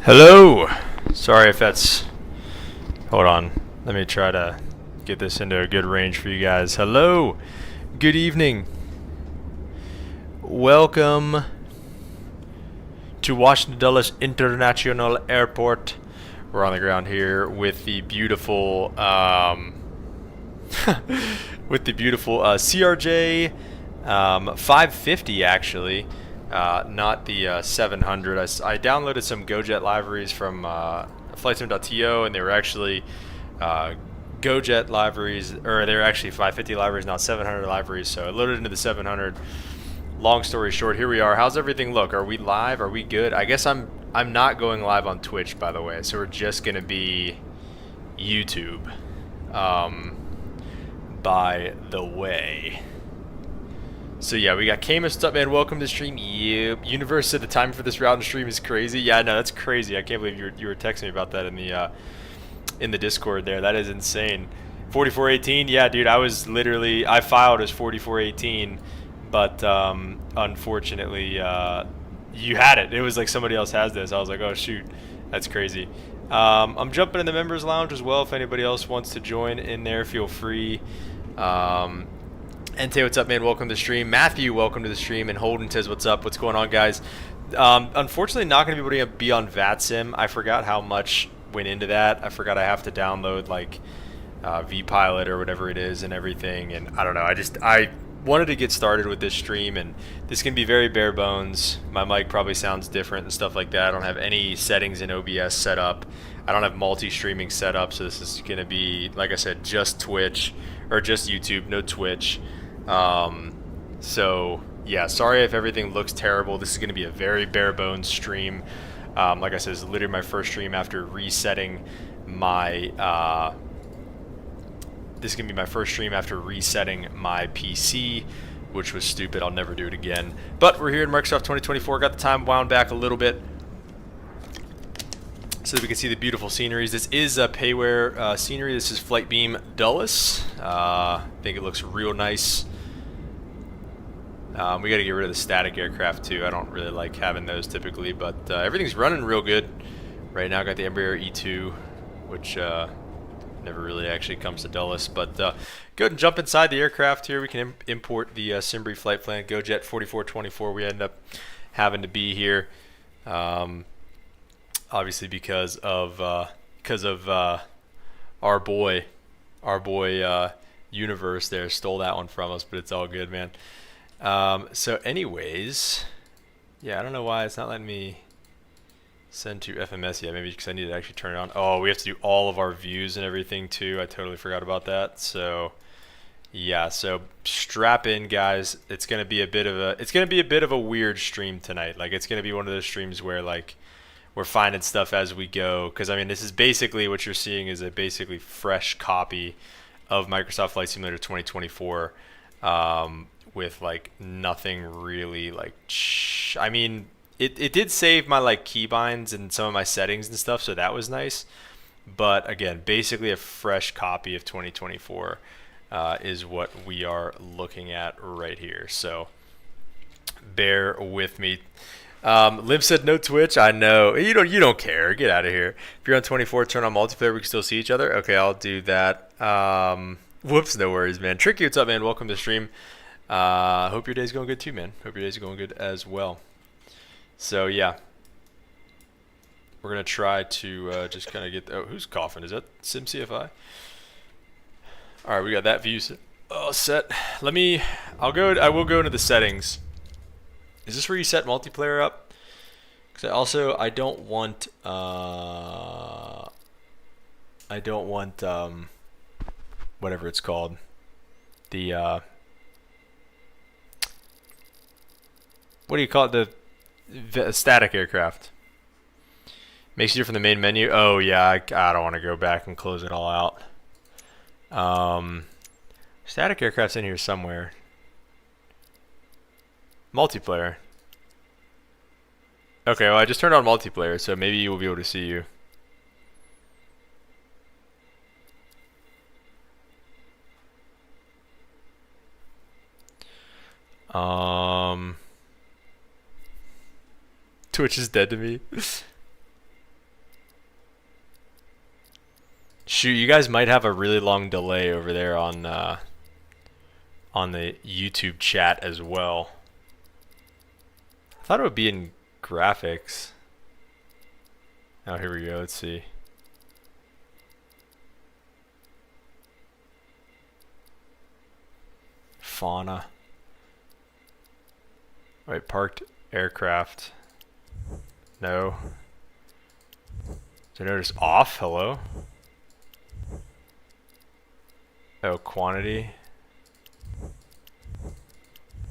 Hello! Sorry if that's... Hold on. Let me try to get this into a good range for you guys. Hello! Good evening. Welcome to Washington Dulles International Airport. We're on the ground here with the beautiful, CRJ 550 actually. Not the 700. I downloaded some GoJet liveries from flightsim.to, and they were actually GoJet liveries, or they were actually 550 liveries, not 700 liveries. So I loaded into the 700. Long story short, here we are. How's everything look? Are we live? Are we good? I guess I'm not going live on Twitch, by the way. So we're just gonna be YouTube. By the way. So yeah, we got Camus up, man. Welcome to the stream. Yep. Universe said the time for this route and stream is crazy. Yeah, no, that's crazy. I can't believe you were texting me about that in the Discord there. That is insane. 4418. Yeah, dude. I filed as 4418, but unfortunately, you had it. It was like somebody else has this. I was like, oh shoot, that's crazy. I'm jumping in the members lounge as well. If anybody else wants to join in there, feel free. Ente, what's up, man? Welcome to the stream. Matthew, welcome to the stream. And Holden says, what's up? What's going on, guys? Unfortunately, not going to be able to be on VATSIM. I forgot how much went into that. I forgot I have to download, like, vPilot or whatever it is and everything. And I don't know. I wanted to get started with this stream, and this can be very bare bones. My mic probably sounds different and stuff like that. I don't have any settings in OBS set up. I don't have multi-streaming set up, so this is going to be, like I said, just Twitch, or just YouTube, no Twitch. So yeah, sorry if everything looks terrible. This is going to be a very bare bones stream. Like I said, it's literally my first stream after resetting my, this is going to be my first stream after resetting my PC, which was stupid. I'll never do it again. But we're here in Microsoft 2024. Got the time wound back a little bit so that we can see the beautiful sceneries. This is a payware scenery. This is Flight Beam Dulles. I think it looks real nice. We got to get rid of the static aircraft too. I don't really like having those typically, but everything's running real good right now. Got the Embraer E2, which never really actually comes to Dulles, but go ahead and jump inside the aircraft here. We can import the Cimbri flight plan, GoJet 4424. We end up having to be here, obviously because of our boy Universe there stole that one from us, but it's all good, man. So anyways, yeah, I don't know why it's not letting me send to FMS yet. Maybe because I need to actually turn it on. Oh, we have to do all of our views and everything too. I totally forgot about that. So yeah, so strap in, guys. It's gonna be a bit of a weird stream tonight. Like, it's gonna be one of those streams where, like, we're finding stuff as we go. Because I mean, this is basically what you're seeing is a basically fresh copy of Microsoft Flight Simulator 2024. With like nothing really, like, I mean, it did save my like keybinds and some of my settings and stuff, so that was nice. But again, basically a fresh copy of 2024 is what we are looking at right here. So bear with me. Liv said no Twitch. I know you don't care. Get out of here. If you're on 24, turn on multiplayer. We can still see each other. Okay, I'll do that. Whoops, no worries, man. Tricky, what's up, man? Welcome to the stream. Hope your day's going good too, man. Hope your day's going good as well. So yeah, we're gonna try to just kind of get. Oh, who's coughing? Is that SimCFI? All right, we got that view set. I will go into the settings. Is this where you set multiplayer up? Because I don't want whatever it's called, the what do you call it? The static aircraft. Makes you from the main menu. Oh yeah, I don't want to go back and close it all out. Static aircraft's in here somewhere. Multiplayer. Okay, well I just turned on multiplayer, so maybe we'll be able to see you. Twitch is dead to me. Shoot, you guys might have a really long delay over there on the YouTube chat as well. I thought it would be in graphics. Oh, here we go. Let's see. Fauna. Wait, parked aircraft. No. So notice off. Hello. Oh, quantity.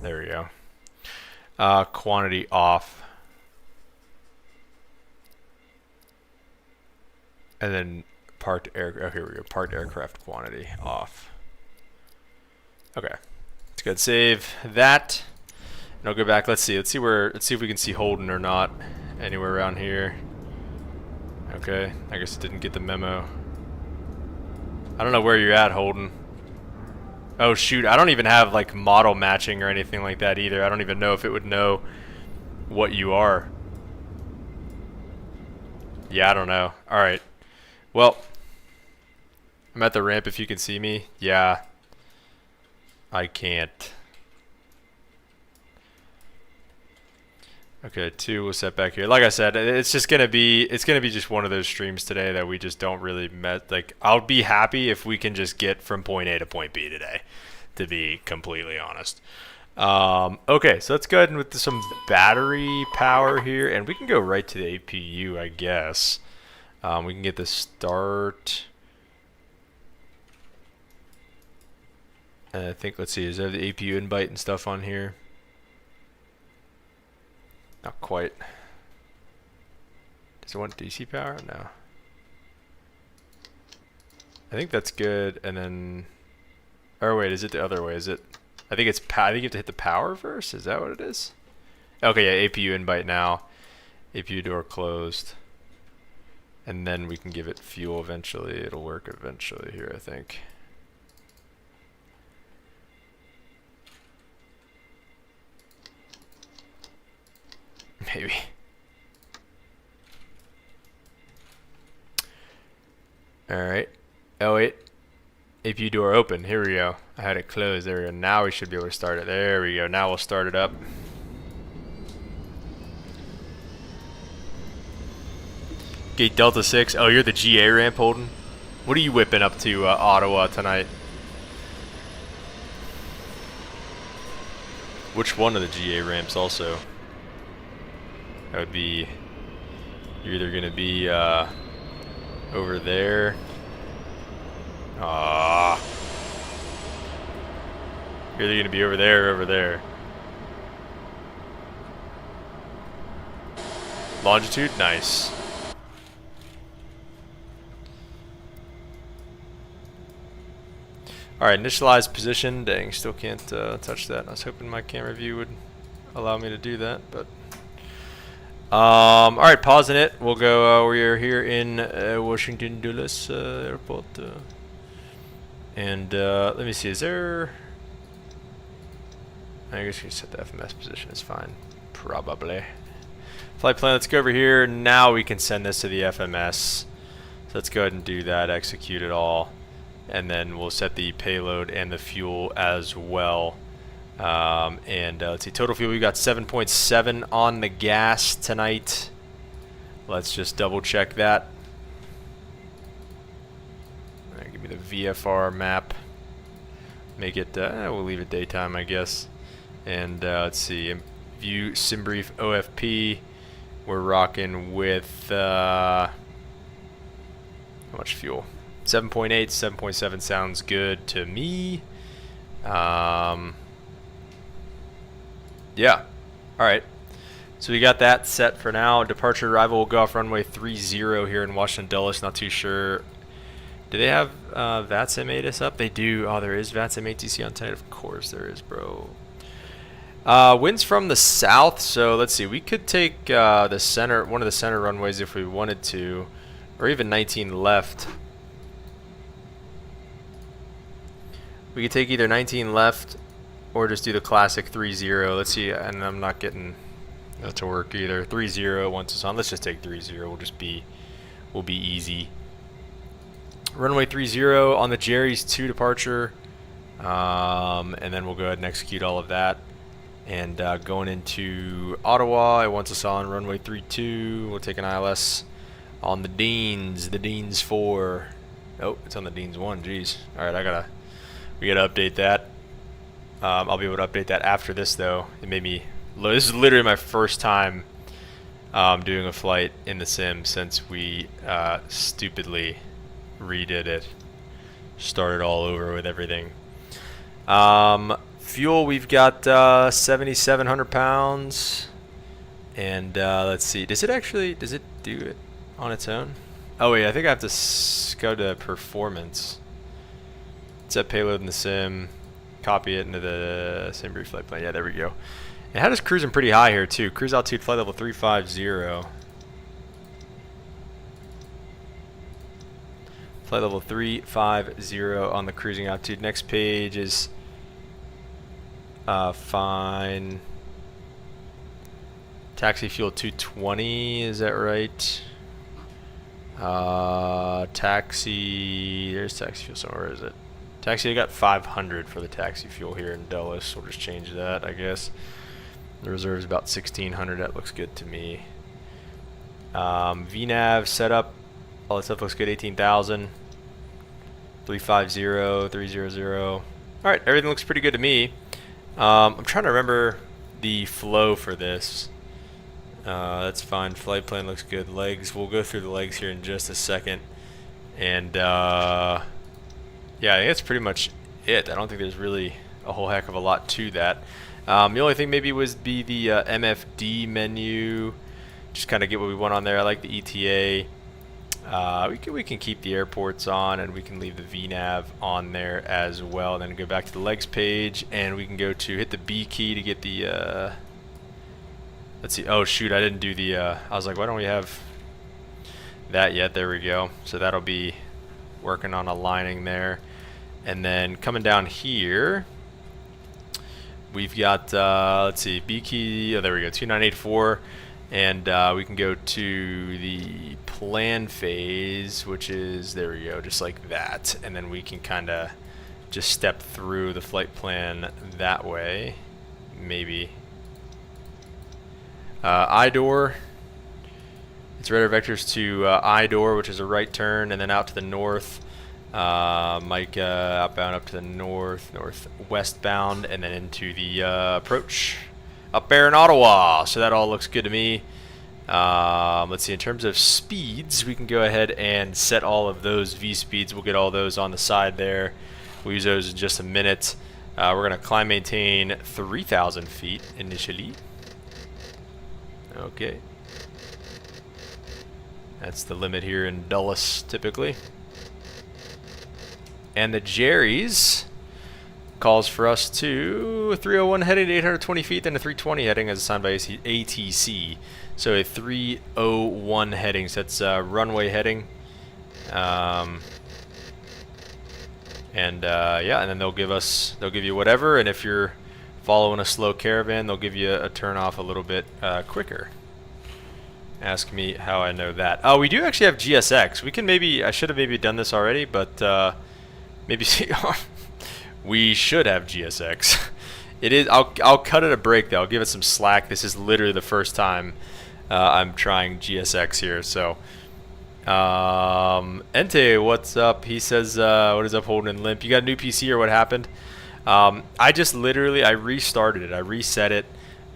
There we go. Quantity off. And then parked air. Oh, here we go. Parked aircraft quantity off. Okay. Let's go save that. And I'll go back. Let's see if we can see Holden or not anywhere around here. Okay. I guess it didn't get the memo. I don't know where you're at, Holden. Oh shoot, I don't even have like model matching or anything like that either. I don't even know if it would know what you are. Yeah, I don't know. Alright. Well, I'm at the ramp if you can see me. Yeah. I can't. Okay, 2 we'll set back here. Like I said, it's gonna be just one of those streams today that we just don't really like. I'll be happy if we can just get from point A to point B today, to be completely honest. Okay, so let's go ahead and with some battery power here, and we can go right to the APU, I guess. We can get the start. And I think, let's see, is there the APU invite and stuff on here? Not quite. Does it want DC power? No. I think that's good, and then... Or wait, is it the other way? Is it... I think it's... I think you have to hit the power first? Is that what it is? Okay, yeah, APU invite now. APU door closed. And then we can give it fuel eventually. It'll work eventually here, I think. Maybe. Alright. Oh wait. APU door open. Here we go. I had it closed. There we go. Now we should be able to start it. There we go. Now we'll start it up. Gate Delta 6. Oh, you're the GA ramp, Holden? What are you whipping up to Ottowa tonight? Which one of the GA ramps also? That would be, you're either going to be over there. You're either going to be over there or over there. Longitude? Nice. Alright, initialize position. Dang, still can't touch that. I was hoping my camera view would allow me to do that, but... Alright, pausing it. We'll go, we are here in Washington Dulles Airport. And let me see, is there... I guess you can set the FMS position, it's fine. Probably. Flight plan, let's go over here. Now we can send this to the FMS. So let's go ahead and do that, execute it all. And then we'll set the payload and the fuel as well. Let's see, total fuel, we got 7.7 on the gas tonight. Let's just double check that. Alright, give me the VFR map. Make it, we'll leave it daytime, I guess. And let's see, view SimBrief OFP. We're rocking with, how much fuel? 7.8, 7.7 sounds good to me. Yeah. Alright. So we got that set for now. Departure arrival will go off runway 30 here in Washington Dulles. Not too sure. Do they have VATSIM ATIS up? They do. Oh, there is VATSIM ATC on tonight. Of course there is, bro. Winds from the south. So let's see. We could take the center, one of the center runways if we wanted to, or even 19 left. We could take either 19 left or just do the classic 3-0. Let's see, and I'm not getting that to work either. 3-0 once it's on. Let's just take 3-0. We'll be easy. Runway 30 on the Jerry's 2 departure. And then we'll go ahead and execute all of that. And going into Ottowa, it wants us on runway 32. We'll take an ILS on the Deans 4. Oh, it's on the Deans 1. Jeez. All right, we gotta update that. I'll be able to update that after this, though. It made me. This is literally my first time doing a flight in the sim since we stupidly redid it. Started all over with everything. Fuel, we've got 7,700 pounds. And let's see. Does it do it on its own? Oh wait, I think I have to go to performance. Set payload in the sim. Copy it into the sim brief flight plan. Yeah, there we go. And had us cruising pretty high here too. Cruise altitude flight level 350. Flight level 350 on the cruising altitude. Next page is fine. Taxi fuel 220, is that right? Taxi, there's taxi fuel somewhere, is it? Taxi, I got 500 for the taxi fuel here in Dulles. We'll just change that, I guess. The reserve is about 1,600. That looks good to me. VNAV setup, all that stuff looks good. 18,000. 350, 300. All right, everything looks pretty good to me. I'm trying to remember the flow for this. That's fine. Flight plan looks good. Legs, we'll go through the legs here in just a second. And yeah, I think that's pretty much it. I don't think there's really a whole heck of a lot to that. The only thing maybe would be the MFD menu. Just kind of get what we want on there. I like the ETA. We can keep the airports on, and we can leave the VNAV on there as well. Then go back to the legs page, and we can go to hit the B key to get the. Let's see. Oh shoot, I didn't do the. I was like, why don't we have that yet? There we go. So that'll be working on aligning there, and then coming down here, we've got. Let's see, B key. Oh, there we go. 2984. And we can go to the plan phase, which is, there we go, just like that. And then we can kind of just step through the flight plan that way, maybe. I-door, it's radar vectors to I-door, which is a right turn, and then out to the north. Micah, outbound up to the north, northwestbound, and then into the approach. Up there in Ottowa, so that all looks good to me. Let's see, in terms of speeds, we can go ahead and set all of those V speeds. We'll get all those on the side there. We'll use those in just a minute. We're going to climb maintain 3,000 feet initially. Okay. That's the limit here in Dulles, typically. And the Jerry's calls for us to 301 heading to 820 feet, then a 320 heading as assigned by ATC. So a 301 heading, so that's runway heading. Yeah, and then they'll give you whatever, and if you're following a slow caravan, they'll give you a turn off a little bit quicker. Ask me how I know that. Oh, we do actually have GSX. We can maybe, I should have maybe done this already, but maybe see. We should have GSX. It is. I'll cut it a break though. I'll give it some slack. This is literally the first time I'm trying GSX here. So, Ente, what's up? He says, "What is up, Holden and Limp? You got a new PC or what happened?" I just literally I restarted it. I reset it.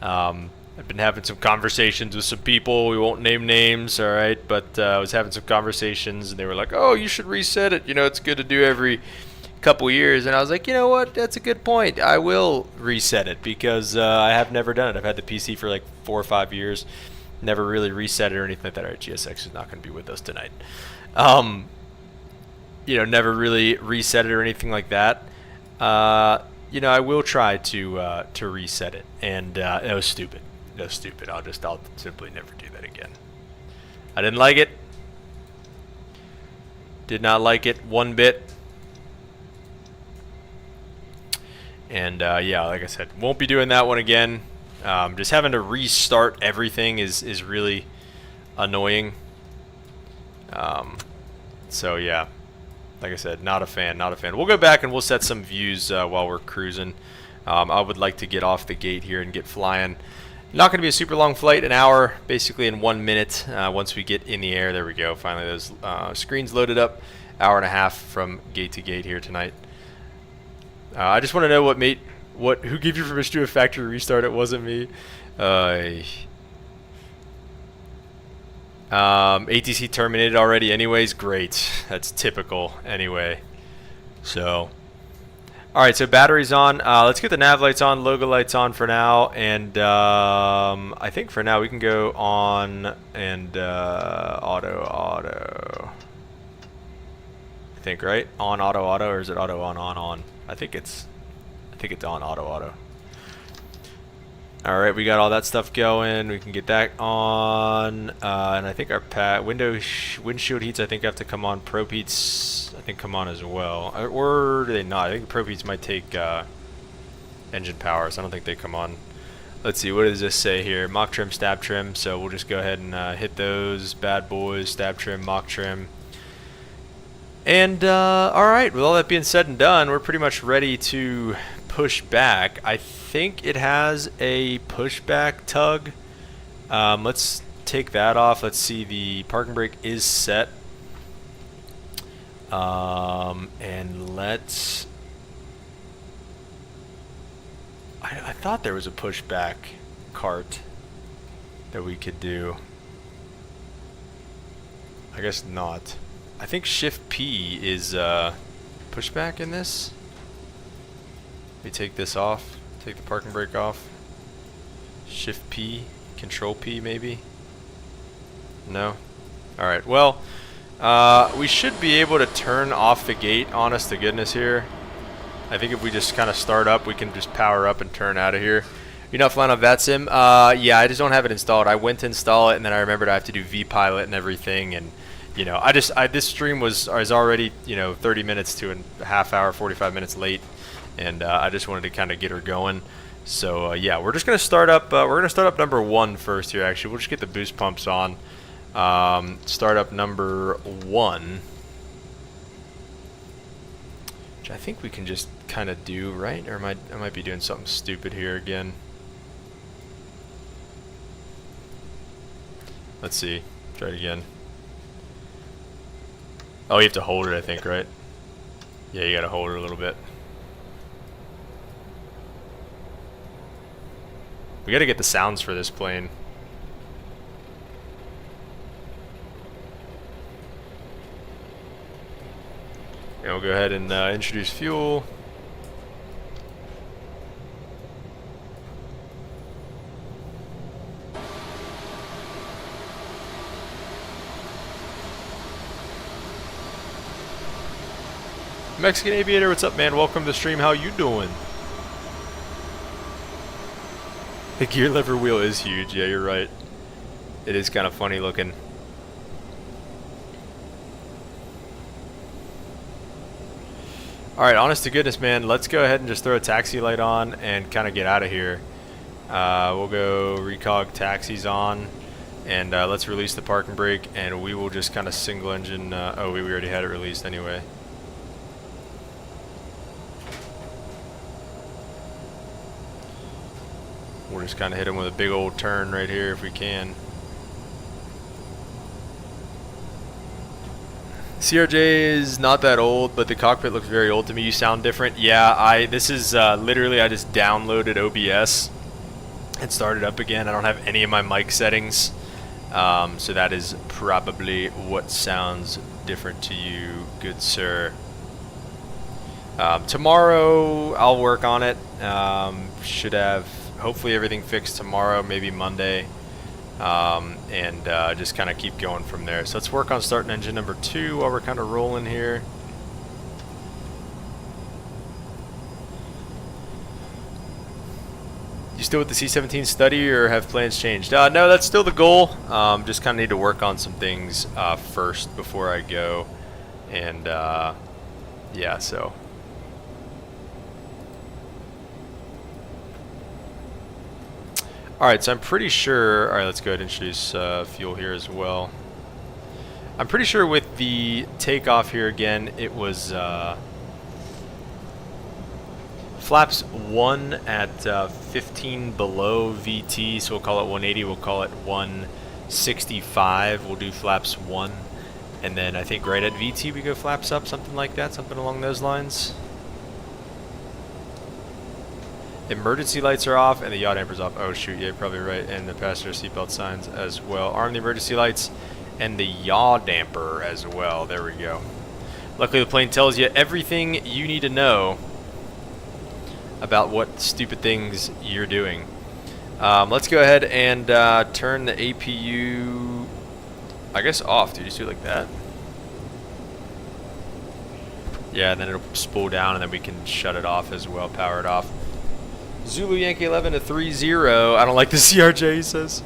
I've been having some conversations with some people. We won't name names, all right? But I was having some conversations, and they were like, "Oh, you should reset it. You know, it's good to do every couple years." And I was like, you know what, that's a good point. I will reset it because I have never done it. I've had the PC for like 4 or 5 years, never really reset it or anything like that. All right, GSX is not going to be with us tonight. You know, never really reset it or anything like that. You know, I will try to reset it, and it was stupid. It was stupid. I'll simply never do that again. I didn't like it. Did not like it one bit. And yeah, like I said, won't be doing that one again. Just having to restart everything is really annoying. So yeah, Like I said, not a fan, not a fan. We'll go back and we'll set some views while we're cruising. I would like to get off the gate here and get flying. Not going to be a super long flight, an hour, basically in 1 minute. Once we get in the air, there we go. Finally, those screens loaded up. Hour and a half from gate to gate here tonight. I just want to know who gave you permission to do a factory restart? It wasn't me. ATC terminated already anyways. Great. That's typical anyway. So, alright, so batteries on. Let's get the nav lights on, logo lights on for now. And I think for now we can go on and auto. I think, right? On auto, or is it auto on? I think it's on auto. Alright, we got all that stuff going. We can get that on. And I think our windshield heats, I think, have to come on. Probe heats, I think, come on as well. Or do they not? I think probe heats might take engine power, so I don't think they come on. Let's see, what does this say here? Mock trim, stab trim. So we'll just go ahead and hit those bad boys. Stab trim, mock trim. And, alright, with all that being said and done, we're pretty much ready to push back. I think it has a pushback tug. Let's take that off. Let's see, the parking brake is set. And let's... I thought there was a pushback cart that we could do. I guess not. I think Shift P is pushback in this. We take this off, take the parking brake off. Shift P, Control P maybe? No? Alright, well, we should be able to turn off the gate, honest to goodness here. I think if we just kind of start up, we can just power up and turn out of here. You're not flying on VATSIM? Yeah, I just don't have it installed. I went to install it and then I remembered I have to do vPilot and everything, and you know, this stream is already, you know, 30 minutes to a half hour, 45 minutes late, and I just wanted to kind of get her going. So yeah, we're just gonna start up. We're gonna start up number 1 first here. Actually, we'll just get the boost pumps on. Start up number 1, which I think we can just kind of do, right? Or I might be doing something stupid here again. Let's see. Try it again. Oh, you have to hold it, I think, right? Yeah, you gotta hold it a little bit. We gotta get the sounds for this plane. And we'll go ahead and introduce fuel. Mexican Aviator, what's up, man? Welcome to the stream. How you doing? The gear lever wheel is huge. Yeah, you're right. It is kind of funny looking. Alright, honest to goodness, man, let's go ahead and just throw a taxi light on and kind of get out of here. We'll go recog taxis on, and let's release the parking brake, and we will just kind of single engine. Oh, we already had it released anyway. We'll just kind of hit him with a big old turn right here if we can. CRJ is not that old, but the cockpit looks very old to me. You sound different. Yeah, this is literally, I just downloaded OBS and started up again. I don't have any of my mic settings, so that is probably what sounds different to you, good sir. Tomorrow I'll work on it. Should have hopefully everything fixed tomorrow, maybe Monday, and just kind of keep going from there. So let's work on starting engine number 2 while we're kind of rolling here. You still with the C-17 study, or have plans changed? No, that's still the goal. Just kind of need to work on some things first before I go, and yeah, so. Alright, so I'm pretty sure... Alright, let's go ahead and introduce fuel here as well. I'm pretty sure with the takeoff here again, it was flaps 1 at 15 below VT, so we'll call it 180. We'll call it 165. We'll do flaps 1. And then I think right at VT we go flaps up, something like that, something along those lines. Emergency lights are off and the yaw damper's off. Oh shoot, yeah, you're probably right. And the passenger seatbelt signs as well. Arm the emergency lights and the yaw damper as well. There we go. Luckily the plane tells you everything you need to know about what stupid things you're doing. Let's go ahead and turn the APU, I guess, off. Dude, just do it like that. Yeah, and then it'll spool down and then we can shut it off as well, power it off. Zulu Yankee 11 to 30. I don't like the CRJ, he says.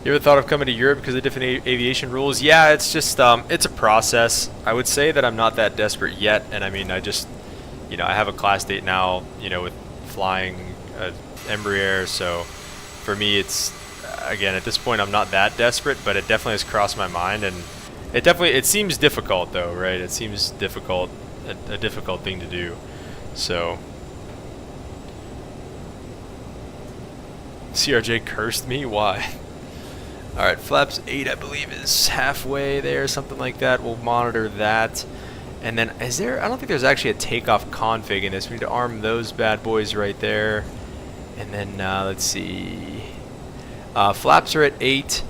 You ever thought of coming to Europe because of different aviation rules? Yeah, it's just, it's a process. I would say that I'm not that desperate yet, and I mean, I just, you know, I have a class date now, you know, with flying Embraer, so for me, it's, again, at this point, I'm not that desperate, but it definitely has crossed my mind, and it seems difficult though, right? It seems difficult, a difficult thing to do. So CRJ cursed me? Why? Alright, flaps 8 I believe is halfway there, something like that. We'll monitor that. And then is there, I don't think there's actually a takeoff config in this. We need to arm those bad boys right there. And then let's see. Flaps are at 8.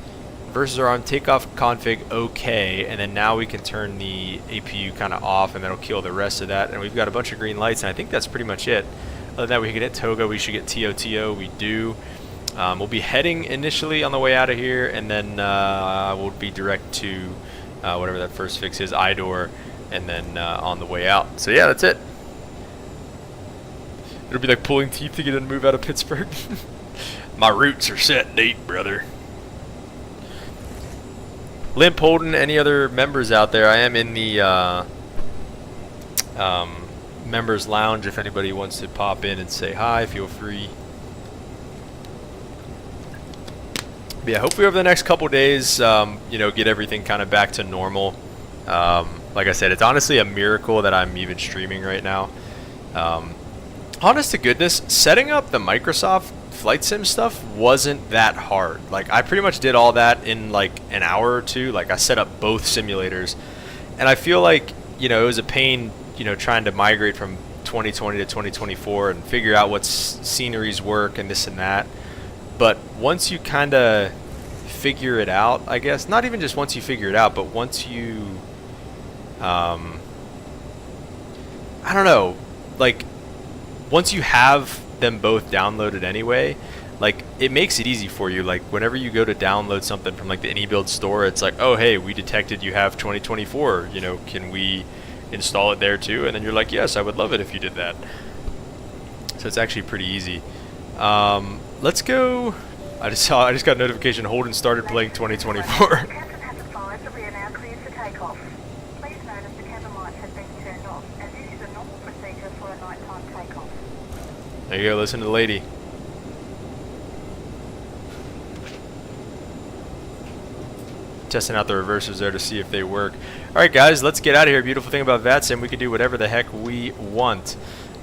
Versus are on takeoff config okay, and then now we can turn the APU kind of off, and that'll kill the rest of that. And we've got a bunch of green lights, and I think that's pretty much it. Other than that, we can hit toga. We should get TOTO. We do. We'll be heading initially on the way out of here, and then we'll be direct to whatever that first fix is, IDOR, and then on the way out. So yeah, that's it. It'll be like pulling teeth to get and move out of Pittsburgh. My roots are set deep, brother. Limp Holden, any other members out there? I am in the members lounge. If anybody wants to pop in and say hi, feel free. But yeah, hopefully over the next couple days, you know, get everything kind of back to normal. Like I said, it's honestly a miracle that I'm even streaming right now. Honest to goodness, setting up the Microsoft Flight Sim stuff wasn't that hard. Like, I pretty much did all that in like an hour or two. Like, I set up both simulators, and I feel like, you know, it was a pain, you know, trying to migrate from 2020 to 2024 and figure out what sceneries work and this and that. But once you kind of figure it out, I guess, not even just once you figure it out, but once you, I don't know, like, once you have them both downloaded anyway, like, it makes it easy for you. Like, whenever you go to download something from like the AnyBuild store, it's like, oh hey, we detected you have 2024, you know, can we install it there too? And then you're like, yes, I would love it if you did that. So it's actually pretty easy. Let's go. I just got a notification Holden started playing 2024. There you go, listen to the lady. Testing out the reversers there to see if they work. Alright guys, let's get out of here. Beautiful thing about VATSIM, we can do whatever the heck we want.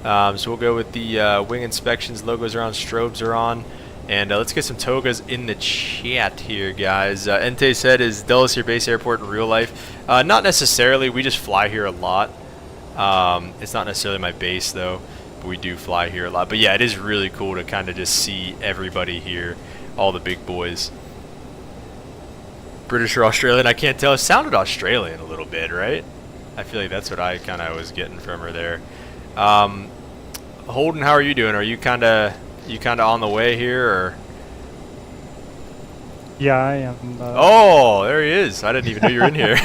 So we'll go with the wing inspections, logos are on, strobes are on. And let's get some togas in the chat here, guys. Ente said, is Dulles your base airport in real life? Not necessarily, we just fly here a lot. It's not necessarily my base though. We do fly here a lot, but yeah, it is really cool to kind of just see everybody here, all the big boys. British or Australian, I can't tell. It sounded Australian a little bit, right? I feel like that's what I kind of was getting from her there. Holden, how are you doing? Are you kind of on the way here, or? Yeah, I am. Oh, there he is. I didn't even know you were in here.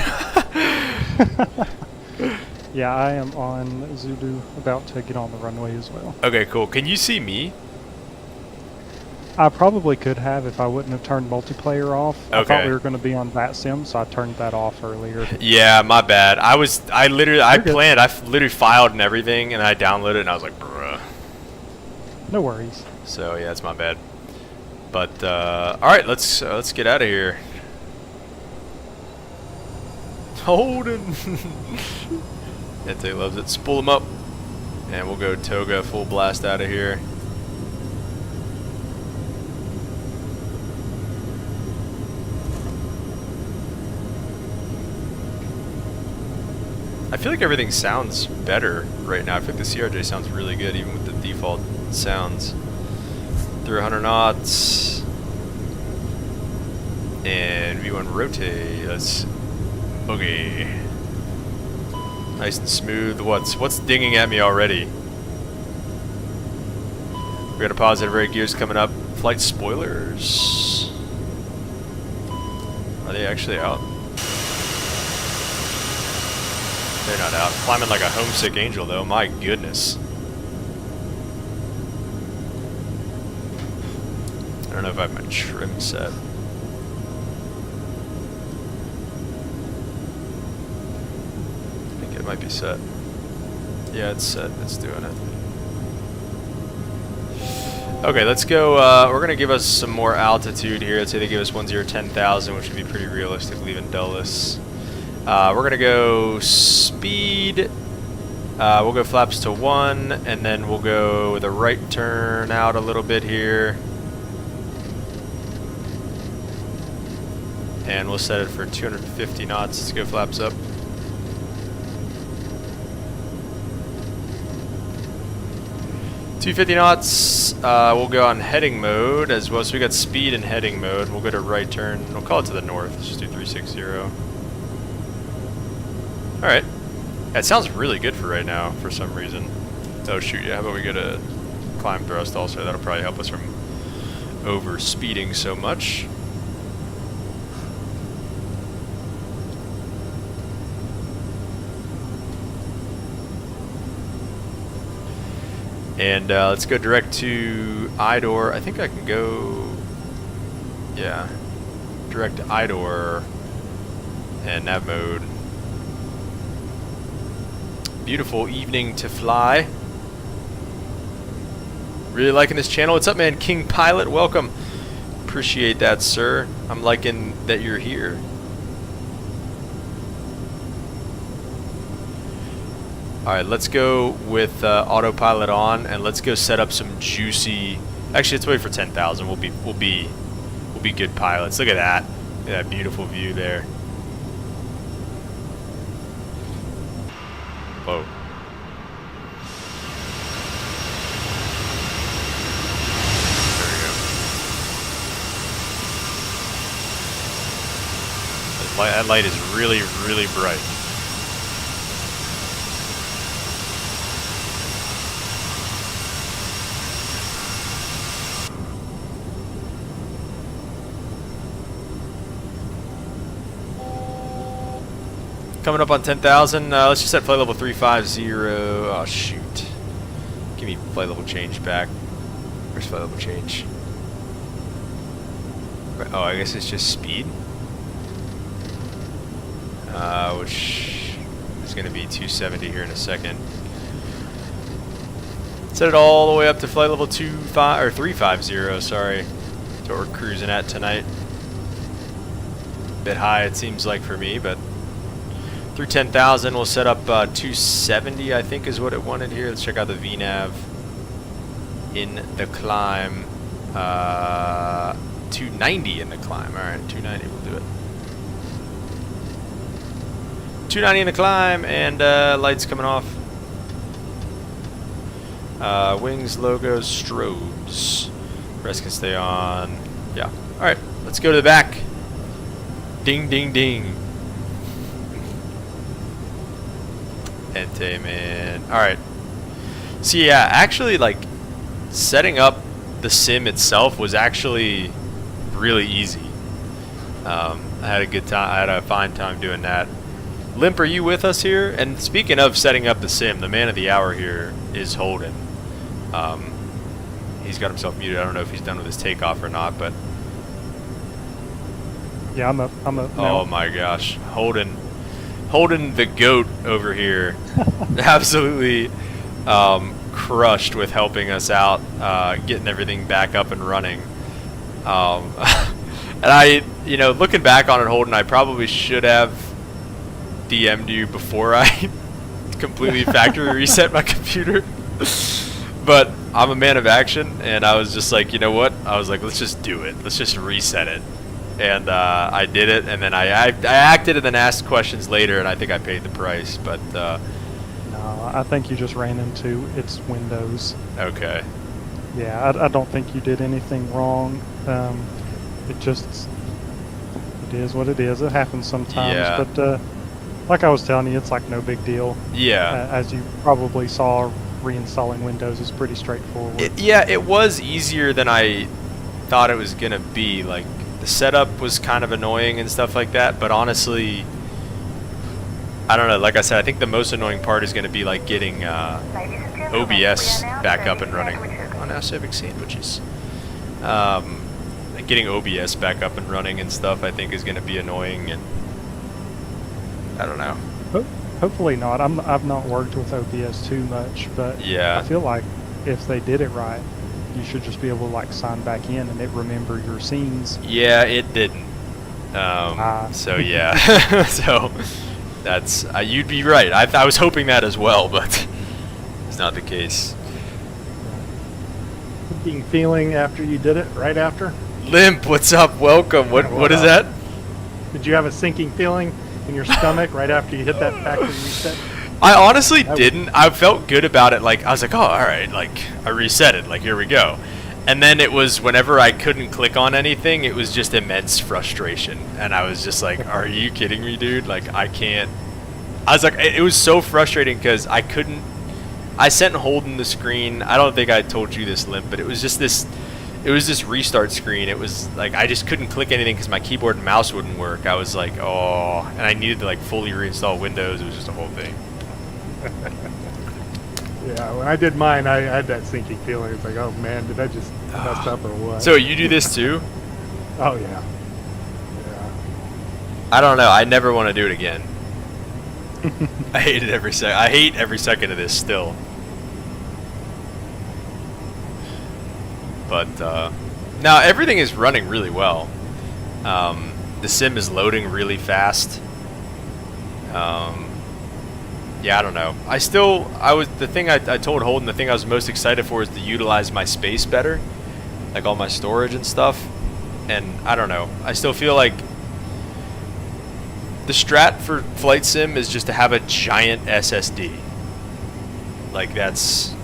Yeah, I am on Zulu, about to get on the runway as well. Okay, cool. Can you see me? I probably could have if I wouldn't have turned multiplayer off. Okay. I thought we were going to be on VATSIM, so I turned that off earlier. Yeah, my bad. I literally filed and everything, and I downloaded it, and I was like, bruh. No worries. So yeah, it's my bad. But all right, let's get out of here. Holden. Ente loves it. Spool him up, and we'll go toga full blast out of here. I feel like everything sounds better right now. I feel like the CRJ sounds really good, even with the default sounds. Through 100 knots. And V1 rotate. Let's boogie. Nice and smooth. What's dinging at me already? We got a positive rate gears coming up. Flight spoilers. Are they actually out? They're not out. Climbing like a homesick angel, though. My goodness. I don't know if I have my trim set. I think it might be set. Yeah, it's set. It's doing it. Okay, let's go. We're going to give us some more altitude here. Let's say they give us 10,000, which would be pretty realistic, leaving Dulles. We're going to go speed. We'll go flaps to 1, and then we'll go with a right turn out a little bit here. And we'll set it for 250 knots. Let's go flaps up. .250 knots. We'll go on heading mode as well. So we got speed and heading mode. We'll go to right turn. We'll call it to the north. Let's just do 360. Alright. That sounds really good for right now, for some reason. Oh shoot, yeah, how about we get a climb thrust also? That'll probably help us from over speeding so much. And let's go direct to IDOR. I think I can go, yeah, direct to IDOR and nav mode. Beautiful evening to fly. Really liking this channel. What's up, man? King Pilot, welcome. Appreciate that, sir. I'm liking that you're here. Alright, let's go with autopilot on, and let's go set up some juicy. Actually, let's wait for 10,000. We'll be good pilots. Look at that. Look at that beautiful view there. Whoa. There we go. That light is really, really bright. Coming up on 10,000. Let's just set flight level 350. Oh, shoot. Give me flight level change back. Where's flight level change? Oh, I guess it's just speed. Which is going to be 270 here in a second. Set it all the way up to flight level 350. Sorry. That's what we're cruising at tonight. Bit high, it seems like for me, but. Through 10,000, we'll set up 270, I think is what it wanted here. Let's check out the VNAV in the climb. 290 in the climb. All right, 290, we'll do it. 290 in the climb, and lights coming off. Wings, logos, strobes. Rest can stay on. Yeah. All right, let's go to the back. Ding, ding, ding. Ente, man. Alright. So yeah, actually, like, setting up the sim itself was actually really easy. I had a good time. I had a fine time doing that. Limp, are you with us here? And speaking of setting up the sim, the man of the hour here is Holden. He's got himself muted. I don't know if he's done with his takeoff or not, but... Yeah, I'm up now. Oh my gosh. Holden the GOAT over here. Absolutely crushed with helping us out, getting everything back up and running. And I, you know, looking back on it, Holden, I probably should have DM'd you before I completely factory reset my computer. But I'm a man of action, and I was just like, you know what? I was like, let's just do it. Let's just reset it. And I did it, and then I acted and then asked questions later, and I think I paid the price. But No, I think you just ran into its Windows. okay. Yeah, I don't think you did anything wrong. It just, it is what it is. It happens sometimes. Yeah. But like I was telling you, it's like no big deal. Yeah. As you probably saw, reinstalling Windows is pretty straightforward. Yeah, it was easier than I thought it was gonna be. Like, the setup was kind of annoying and stuff like that, but honestly, I don't know. Like I said, I think the most annoying part is gonna be like getting OBS back up and running. On now Civic sandwiches. Like getting OBS back up and running and stuff, I think is gonna be annoying, and I don't know. Hopefully not. I've not worked with OBS too much, but Yeah. I feel like if they did it right, you should just be able to like sign back in and it remember your scenes. Yeah, it didn't. So yeah, so that's you'd be right. I was hoping that as well, but it's not the case. Sinking feeling after you did it, right after? Limp, what's up? Welcome. What is that? Did you have a sinking feeling in your stomach right after you hit that factory reset? I honestly didn't. I felt good about it. Like, I was like, oh, all right. Like, I reset it. Like, here we go. And then it was whenever I couldn't click on anything, it was just immense frustration. And I was just like, are you kidding me, dude? Like, I can't. I was like, it was so frustrating because I couldn't. I sent Holden the screen. I don't think I told you this, Limp, but it was just this. It was this restart screen. It was like I just couldn't click anything because my keyboard and mouse wouldn't work. I was like, oh, and I needed to like fully reinstall Windows. It was just a whole thing. Yeah, when I did mine, I had that sinking feeling. It's like, oh man, did I just mess up or what? So you do this too? Oh yeah. Yeah. I don't know. I never want to do it again. I hate it every second. I hate every second of this still. But now everything is running really well. The sim is loading really fast. Yeah, I don't know. The thing I told Holden, the thing I was most excited for is to utilize my space better, like all my storage and stuff. And I don't know. I still feel like the strat for flight sim is just to have a giant SSD. Like, that's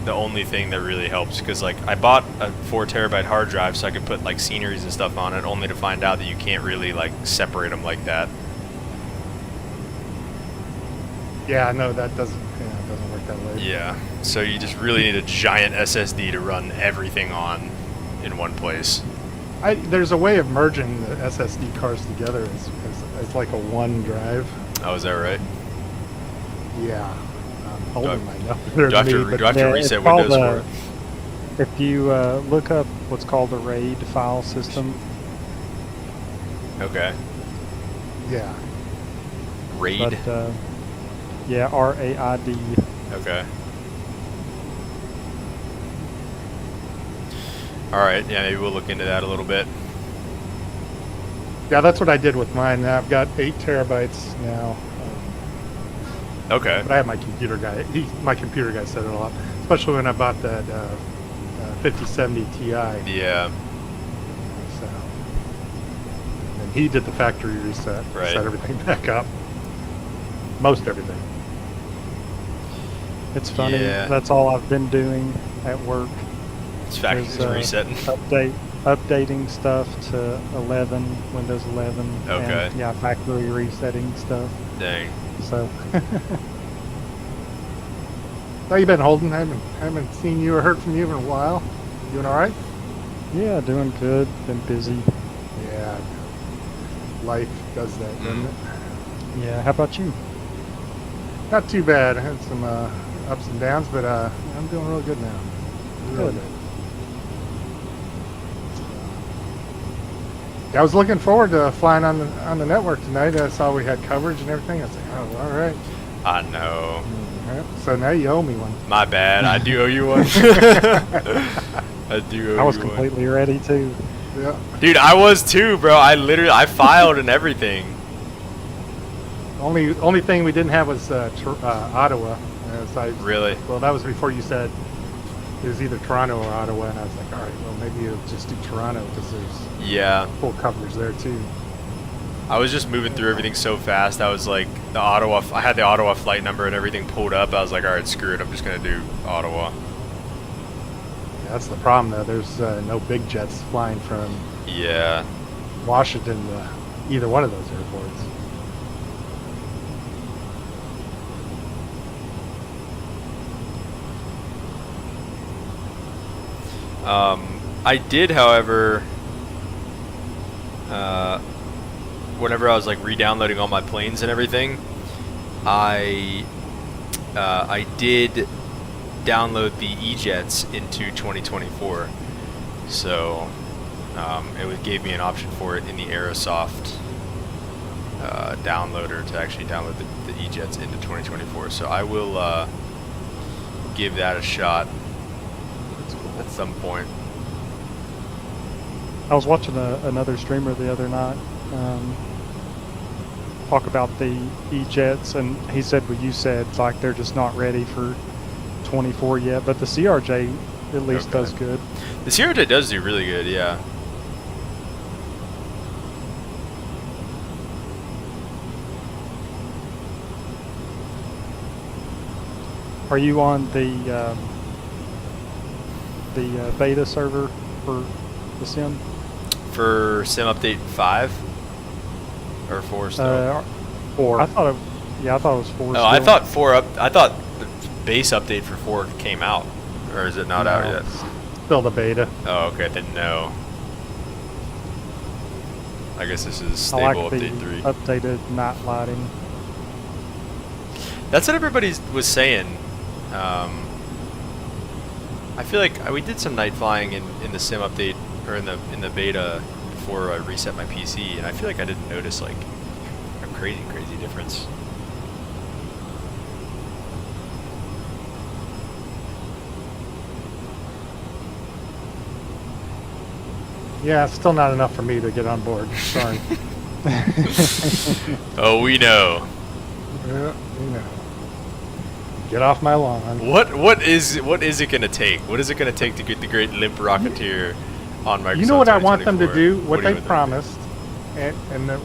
the only thing that really helps, because like I bought a 4 terabyte hard drive so I could put like sceneries and stuff on it, only to find out that you can't really like separate them like that. Yeah, no, that doesn't work that way. Yeah, so you just really need a giant SSD to run everything on in one place. There's a way of merging the SSD cards together as like a one drive. Oh, is that right? Yeah. Holden might know Do I better have than to, me, but do I have to Yeah, reset it's called, Windows for it? if you look up what's called a RAID file system, Okay. yeah. RAID? but yeah, RAID. Okay. Alright, yeah, maybe we'll look into that a little bit. Yeah, that's what I did with mine. I've got 8 terabytes now. Okay. But I have my computer guy. My computer guy set it all up, especially when I bought that 5070 Ti. Yeah. So, and he did the factory reset, Right. set everything back up, most everything. It's funny. Yeah. That's all I've been doing at work. It's factories resetting. Updating stuff to 11, Windows 11. Okay. And, yeah, factory resetting stuff. Dang. So, How you been, Holden? I haven't seen you or heard from you in a while. Doing all right? yeah, doing good. Been busy. Yeah. Life does that, doesn't it? Yeah, how about you? Not too bad. I had some ups and downs, but I'm doing real good now. Real Good. good. Yeah, I was looking forward to flying on the network tonight. I saw we had coverage and everything. I was like, oh, all right. I know. So now you owe me one. My bad. I do owe you one. I do owe I was you one. completely ready too. Yeah. Dude, I was too, bro. I filed and everything. Only thing we didn't have was Ottawa. Really? Well, that was before you said it was either Toronto or Ottawa, and I was like, all right, well, maybe you'll just do Toronto because there's Yeah. full coverage there too. I was just moving through everything so fast. I was like, I had the Ottawa flight number and everything pulled up. I was like, all right, screw it. I'm just going to do Ottawa. Yeah, that's the problem, though. There's no big jets flying from Yeah. Washington to either one of those airports. I did, however, whenever I was like re-downloading all my planes and everything, I did download the E-Jets into 2024. So it gave me an option for it in the AEROSOFT downloader to actually download the E-Jets into 2024. So I will give that a shot at some point. I was watching another streamer the other night talk about the E-Jets, and he said what you said, like they're just not ready for 24 yet, but the CRJ at least does good. The CRJ does do really good, yeah. Are you on the beta server for the sim? For Sim Update 5 or 4 still? 4. I thought it was 4. Oh, still. I thought I thought the base update for 4 came out, or is it not out yet? Still the beta. Oh, okay, then no. I guess this is I stable like the update 3. updated night lighting. That's what everybody was saying. I feel like we did some night flying in the sim update, or in the beta before I reset my PC, and I feel like I didn't notice like a crazy difference. Yeah, still not enough for me to get on board. Sorry. Oh, we know. Yeah, you know. Get off my lawn. What is it gonna take? What is it gonna take to get the great limp Rocketeer on Microsoft? You know what I want them to 2024? do? What do you they want them to promised,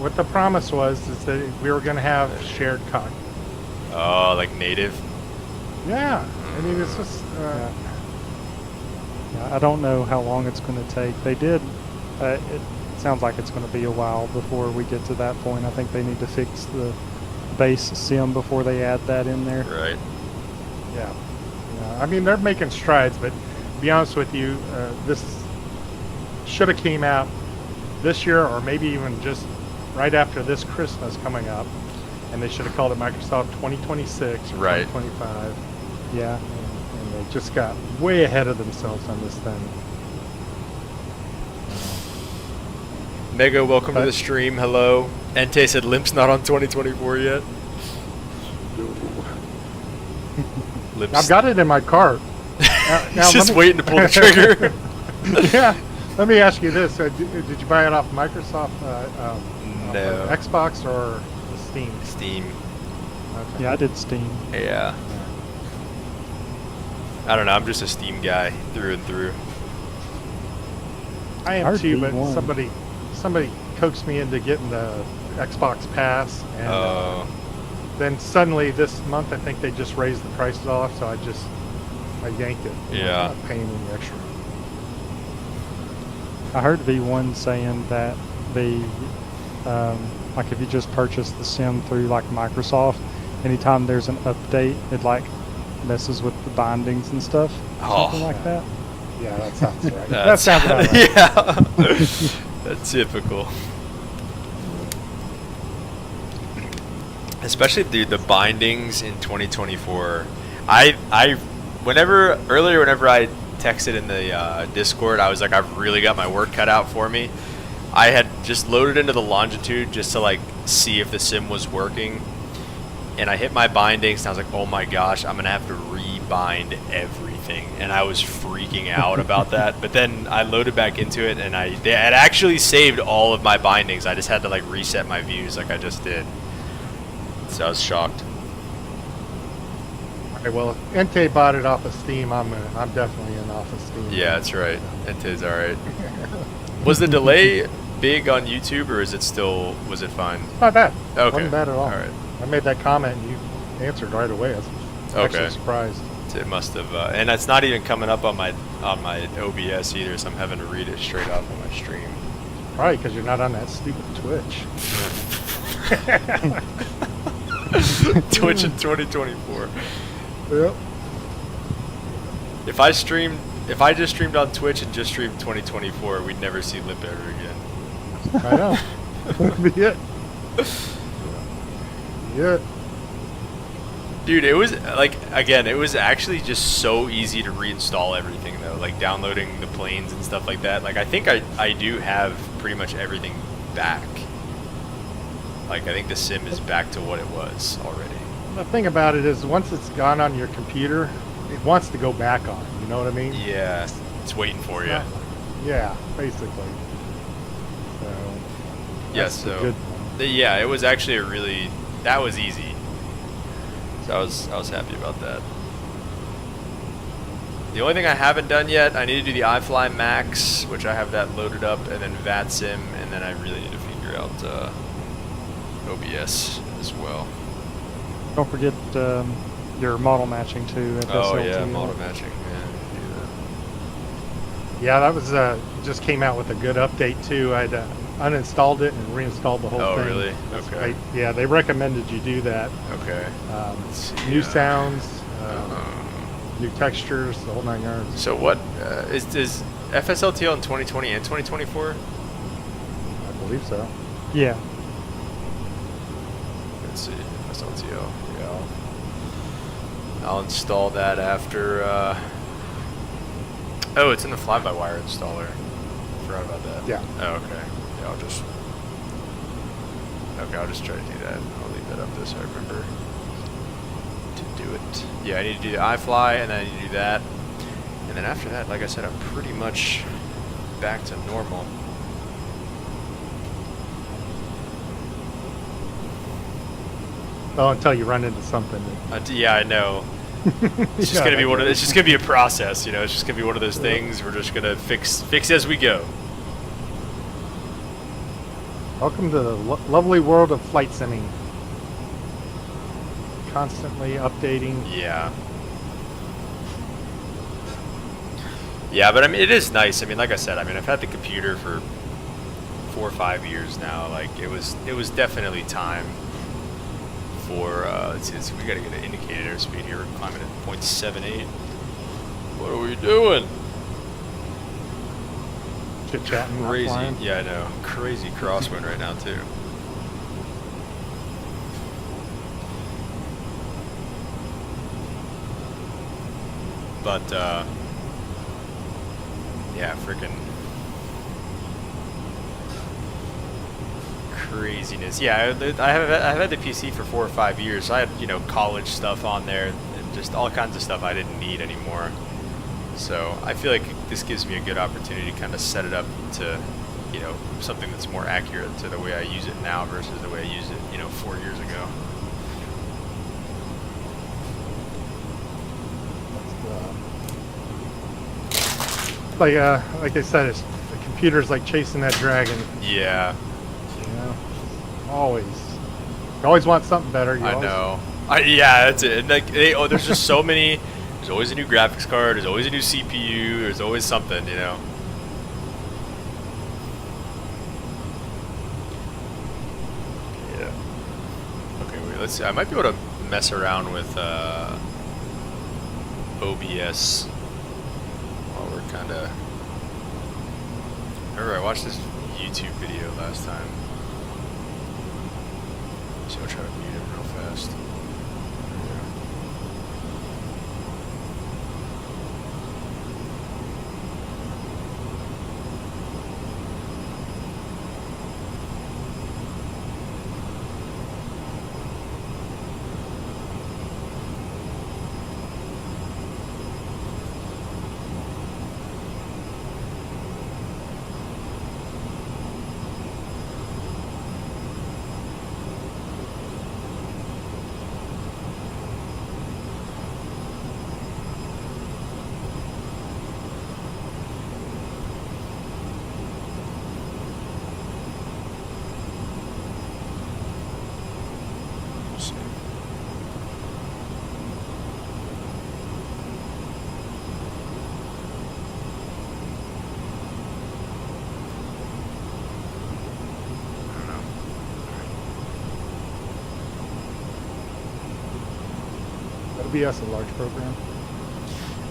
what the promise was is that we were going to have shared cockpit. do? Oh, like native. Yeah, I mean it's just. Yeah, I don't know how long it's going to take. They did. It sounds like it's going to be a while before we get to that point. I think they need to fix the base sim before they add that in there. Right. Yeah. I mean, they're making strides, but to be honest with you, this should have came out this year, or maybe even just right after this Christmas coming up, and they should have called it Microsoft 2026 or Right. 2025. Yeah. And they just got way ahead of themselves on this thing. Mega, welcome to the stream. Hello. Ente said Limp's not on 2024 yet. Limp's I've got it in my cart. He's just waiting to pull the trigger. Yeah. Let me ask you this: did you buy it off Microsoft, No. Xbox, or Steam? Steam. Okay. Yeah, I did Steam. Yeah. I don't know. I'm just a Steam guy through and through. I I am heard too, but V1. somebody coaxed me into getting the Xbox Pass, and Oh. then suddenly this month I think they just raised the prices off, so I yanked it. Yeah. I'm not paying any extra. I heard V1 saying that like if you just purchase the sim through like Microsoft, anytime there's an update, it like messes with the bindings and stuff. Something like that. Yeah, that sounds right. That sounds about right. Yeah. That's typical. Especially the bindings in 2024. Whenever I texted in the Discord, I was like, I've really got my work cut out for me. I had just loaded into the longitude just to like see if the sim was working, and I hit my bindings, and I was like, oh my gosh, I'm gonna have to rebind everything, and I was freaking out about that. But then I loaded back into it, and it actually saved all of my bindings. I just had to like reset my views like I just did. So I was shocked. Okay, well, if Entei bought it off of Steam, I'm definitely in off of Steam. Yeah, that's right. Entei's all right. Was the delay big on YouTube, or was it fine? Not bad. Okay. Wasn't bad at all. All right. I made that comment and you answered right away. I was actually surprised. It must have, and it's not even coming up on my OBS either, so I'm having to read it straight off of my stream. Probably because you're not on that stupid Twitch. Twitch in 2024. Yep. If I just streamed on Twitch and just streamed 2024, we'd never see Lip ever again. I know. That'd be it. Yeah. Dude, it was like, again, it was actually just so easy to reinstall everything though, like downloading the planes and stuff like that. Like I think I do have pretty much everything back. Like I think the sim is back to what it was already. The thing about it is once it's gone on your computer, it wants to go back on. You know what I mean? Yeah, it's waiting for you. Yeah, basically. So. Yeah, That's the so good one. yeah, it was actually that was easy. So I was happy about that. The only thing I haven't done yet, I need to do the iFly Max, which I have that loaded up, and then VATSIM, and then I really need to figure out OBS as well. Don't forget your model matching too. At Oh SLT. yeah, model matching. Yeah, do that. Yeah, that was just came out with a good update too. I'd uninstalled it and reinstalled the whole Oh thing. really? Okay. Yeah, they recommended you do that. Okay. Let's see, New sounds, new textures, the whole 9 yards. So what is FSLTL in 2020 and 2024? I believe so. Yeah. Let's see, FSLTL. Yeah, I'll install that after. Oh, it's in the fly-by-wire installer. Forgot about that. Yeah. Oh, okay. Yeah, I'll just try to do that. I'll leave that up there so I remember to do it. Yeah, I need to do the iFly, and then I need to do that, and then after that, like I said, I'm pretty much back to normal. Oh, until you run into something. Yeah, I know. It's just gonna be one of. It's just gonna be a process, you know. It's just gonna be one of those things. We're just gonna fix as we go. Welcome to the lovely world of flight simming. Constantly updating. Yeah. Yeah, but I mean, it is nice. I mean, like I said, I mean, I've had the computer for 4 or 5 years now. Like, it was definitely time for. Let's see, we gotta get an indicated airspeed here. We're climbing at 0.78. What are we doing? Chit chatting. Crazy. Offline. Yeah, I know. Crazy crosswind right now too. But yeah, freaking craziness. Yeah, I've had the PC for 4 or 5 years. So I had, you know, college stuff on there and just all kinds of stuff I didn't need anymore. So I feel like this gives me a good opportunity to kind of set it up to, you know, something that's more accurate to the way I use it now versus the way I used it, you know, 4 years ago. Like I said, the computer's like chasing that dragon. Yeah. You know, you always want something better. I know. Yeah, that's it. And like, there's just so many. There's always a new graphics card. There's always a new CPU. There's always something, you know. Yeah. Okay, wait. Let's see. I might be able to mess around with OBS while we're kind of. Remember, I watched this YouTube video last time. So I'll try to mute it real fast. OBS a large program?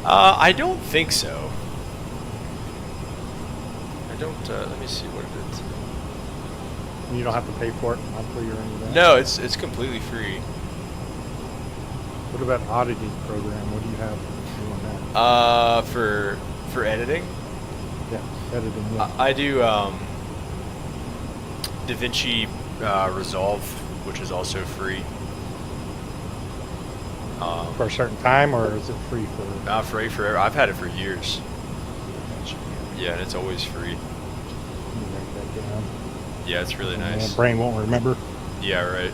I don't think so. I don't. Let me see what it is. And you don't have to pay for it monthly or anything? No, it's completely free. What about auditing program? What do you have doing that? For editing, Yeah, editing. Yeah. I do DaVinci Resolve, which is also free. For a certain time, or is it free for? Not free forever. I've had it for years. Yeah, and it's always free. Let me write that down. Yeah, it's really My nice. brain won't remember. Yeah, right.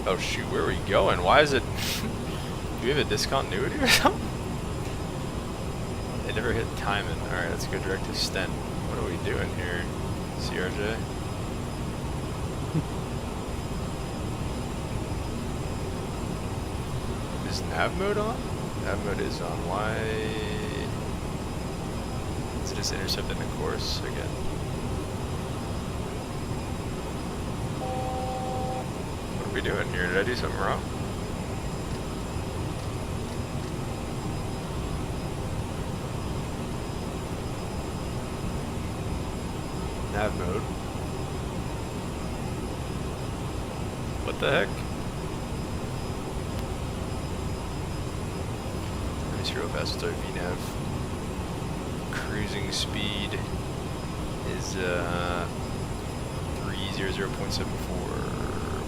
Oh shoot, where are we going? Why is it? Do we have a discontinuity or something? It never hit timing. Alright, let's go direct to stent. What are we doing here? CRJ? Is nav mode on? Nav mode is on. Why? Is it just intercepting the course again? What are we doing here? Did I do something wrong? Nav mode. What the heck? Let me see real fast. What's our VNav? Cruising speed is 300.74.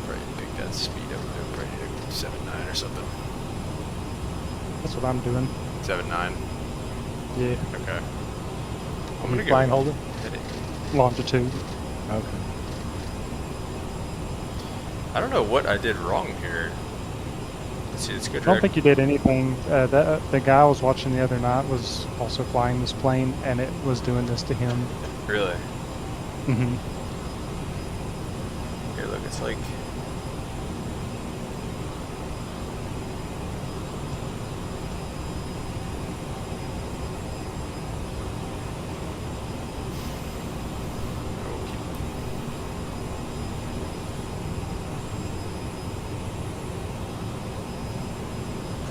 Probably pick that speed up. Probably need to 7.9 or something. That's what I'm doing. 7.9. Yeah. Okay. I'm gonna fly and hold it. Hit it. Longitude. Okay. I don't know what I did wrong here. Let's see, it's good. I don't think you did anything. The guy I was watching the other night was also flying this plane, and it was doing this to him. Really? Mm-hmm. Here, look, it's like.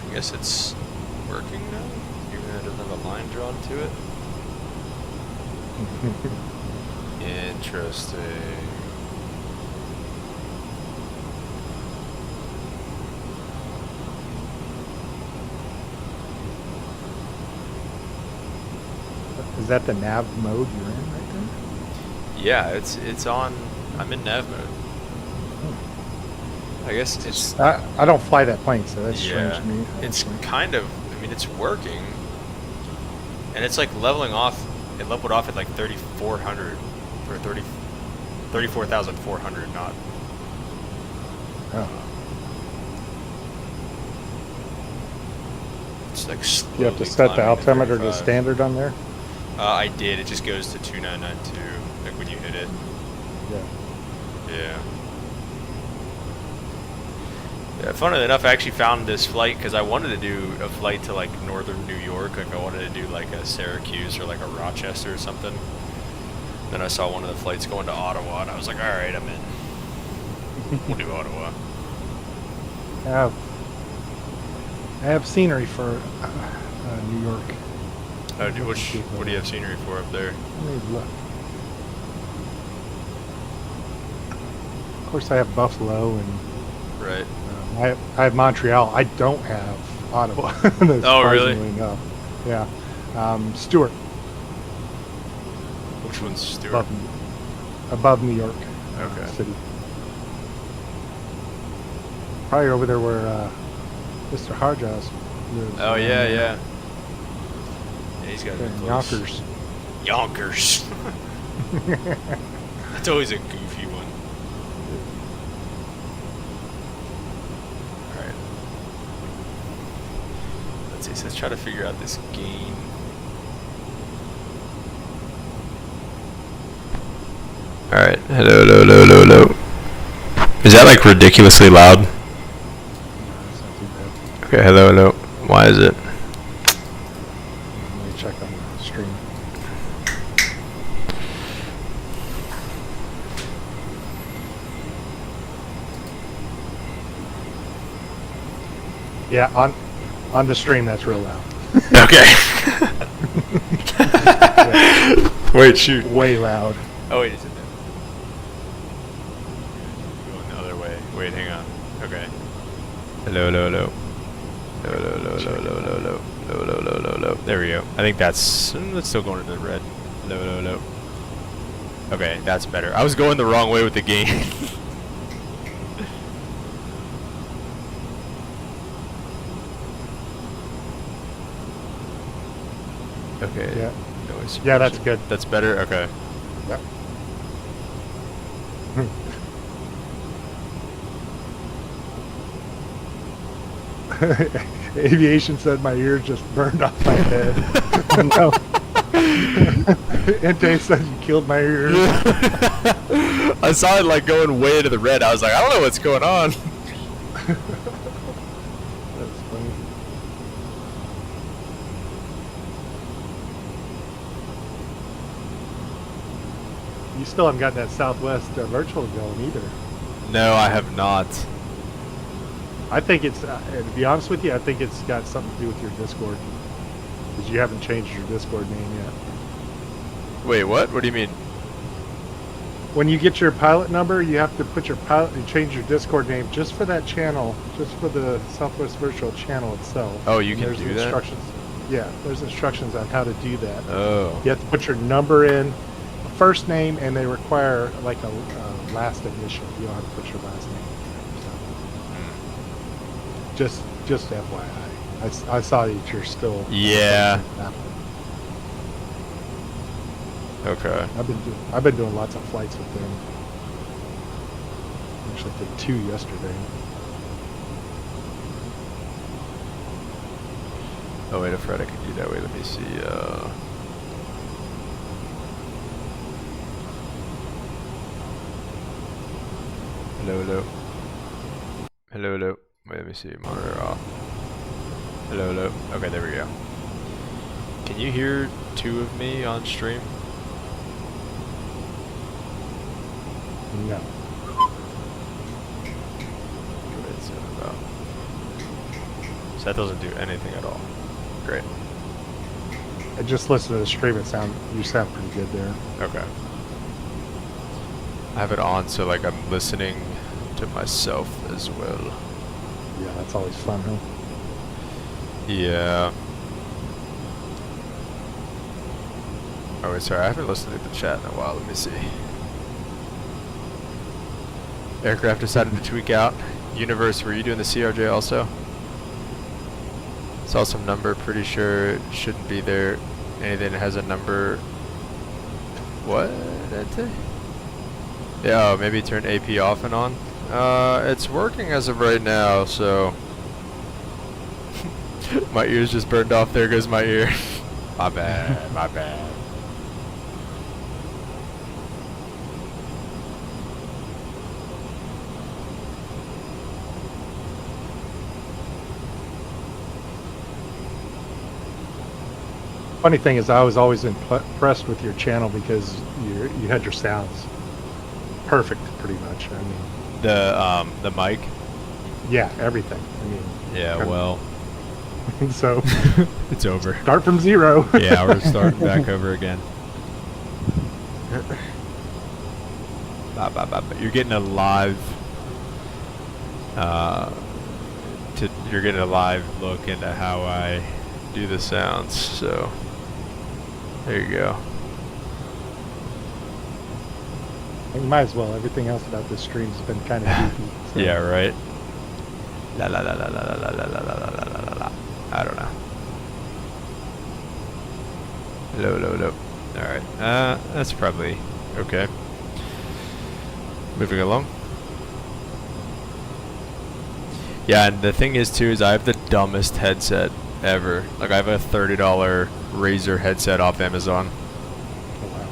I guess it's working now, even though it doesn't have a line drawn to it. Interesting. Is that the nav mode you're in right there? Yeah, it's on. I'm in nav mode. I guess it's. I don't fly that plane, so that's strange Yeah, to me. it's actually. kind of. I mean, it's working, and it's like leveling off. It leveled off at like 3,400 or 34,400 knot. Oh. It's like You have to slowly set the climbing to altimeter to 35. standard on there. I did. It just goes to 2992, like when you hit it. Yeah. Yeah. Yeah, funnily enough, I actually found this flight because I wanted to do a flight to like northern New York. Like I wanted to do like a Syracuse or like a Rochester or something. Then I saw one of the flights going to Ottawa, and I was like, all right, I'm in. We'll do Ottawa. I have scenery for New York. What do you have scenery for up there? Let me look. Of course, I have Buffalo and Right. I have Montreal. I don't have Ottawa. Oh, really? Surprisingly enough. Yeah. Stewart. Which one's Stewart? Above New York Okay. City. Probably over there where Mr. Harjas lives. Oh yeah, yeah. Yeah, he's got to Yeah, be close. Yonkers. Yonkers. That's always a goofy one. Alright. Let's see, so let's try to figure out this gain. Alright, hello. Is that like ridiculously loud? No, it's not too bad. Okay, hello. Why is it? Let me check on the stream. Yeah, on the stream, that's real loud. Okay. Wait, shoot. Way loud. Oh wait, is it there? Going the other way. Wait, hang on. Okay. Hello, hello, hello. Hello, hello, hello, hello, hello, hello, hello, hello, hello, hello, hello. There we go. I think that's still going into the red. Hello, hello, hello. Okay, that's better. I was going the wrong way with the game. Okay. Yeah. Noise Yeah, that's suppression. good. That's better? Okay. Yep. Aviation said my ears just burned off my head. No. And Dave said you killed my ears. I saw it like going way into the red. I was like, I don't know what's going on. That's funny. You still haven't got that Southwest virtual going either. No, I have not. I think it's, to be honest with you, I think it's got something to do with your Discord. Because you haven't changed your Discord name yet. Wait, what? What do you mean? When you get your pilot number, you have to put your pilot, you change your Discord name just for that channel, just for the Southwest Virtual channel itself. Oh, you And can there's do that? instructions. Yeah, there's instructions on how to do that. Oh. You have to put your number in, first name, and they require like a last initial. You don't have to put your last name. So, just FYI. I saw that you're still. Yeah. Okay. I've been doing lots of flights with them. Actually, I did 2 yesterday. Oh wait, Fred, I can do that. Wait, let me see. Hello, hello. Hello, hello. Wait, let me see. Monitor off. Hello, hello. Okay, there we go. Can you hear 2 of me on stream? No. So that doesn't do anything at all. Great. I just listened to the stream. You sound pretty good there. Okay. I have it on so like I'm listening to myself as well. Yeah, that's always fun, huh? Yeah. Oh wait, sorry, I haven't listened to the chat in a while. Let me see. Aircraft decided to tweak out. Universe, were you doing the CRJ also? Saw some number, pretty sure it shouldn't be there. Anything that has a number. What? Yeah, oh, maybe turn AP off and on. It's working as of right now, so. My ears just burned off. There goes my ear. My bad, my bad. Funny thing is, I was always impressed with your channel because you had your sounds perfect, pretty much. I mean, The mic. yeah, everything. I mean, Yeah, well, so it's over. start from zero. Yeah, we're starting back over again. You're getting a live. You're getting a live look into how I do the sounds. So there you go. You might as well. Everything else about this stream's been kind of goofy. So. Yeah, right. La la la la la la la la la la la la la. I don't know. Hello, hello, hello. All right. That's probably okay. Moving along. Yeah, and the thing is too is I have the dumbest headset ever. Like I have a $30 Razer headset off Amazon. Oh, wow.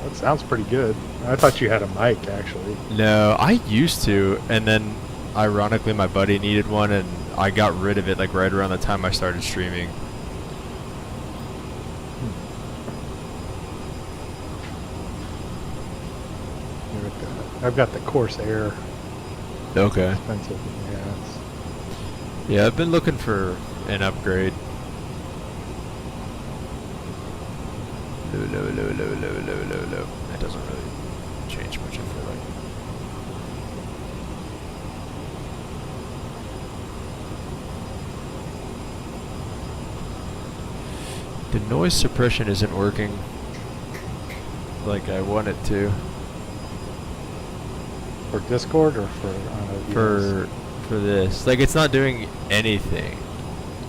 That sounds pretty good. I thought you had a mic, actually. No, I used to, and then ironically my buddy needed one and I got rid of it like right around the time I started streaming. I've got the Course Air. Okay. Expensive. Yeah. Yeah, I've been looking for an upgrade. Low. That doesn't really change much, I feel like. The noise suppression isn't working like I want it to. For Discord or for For this. Like, it's not doing anything.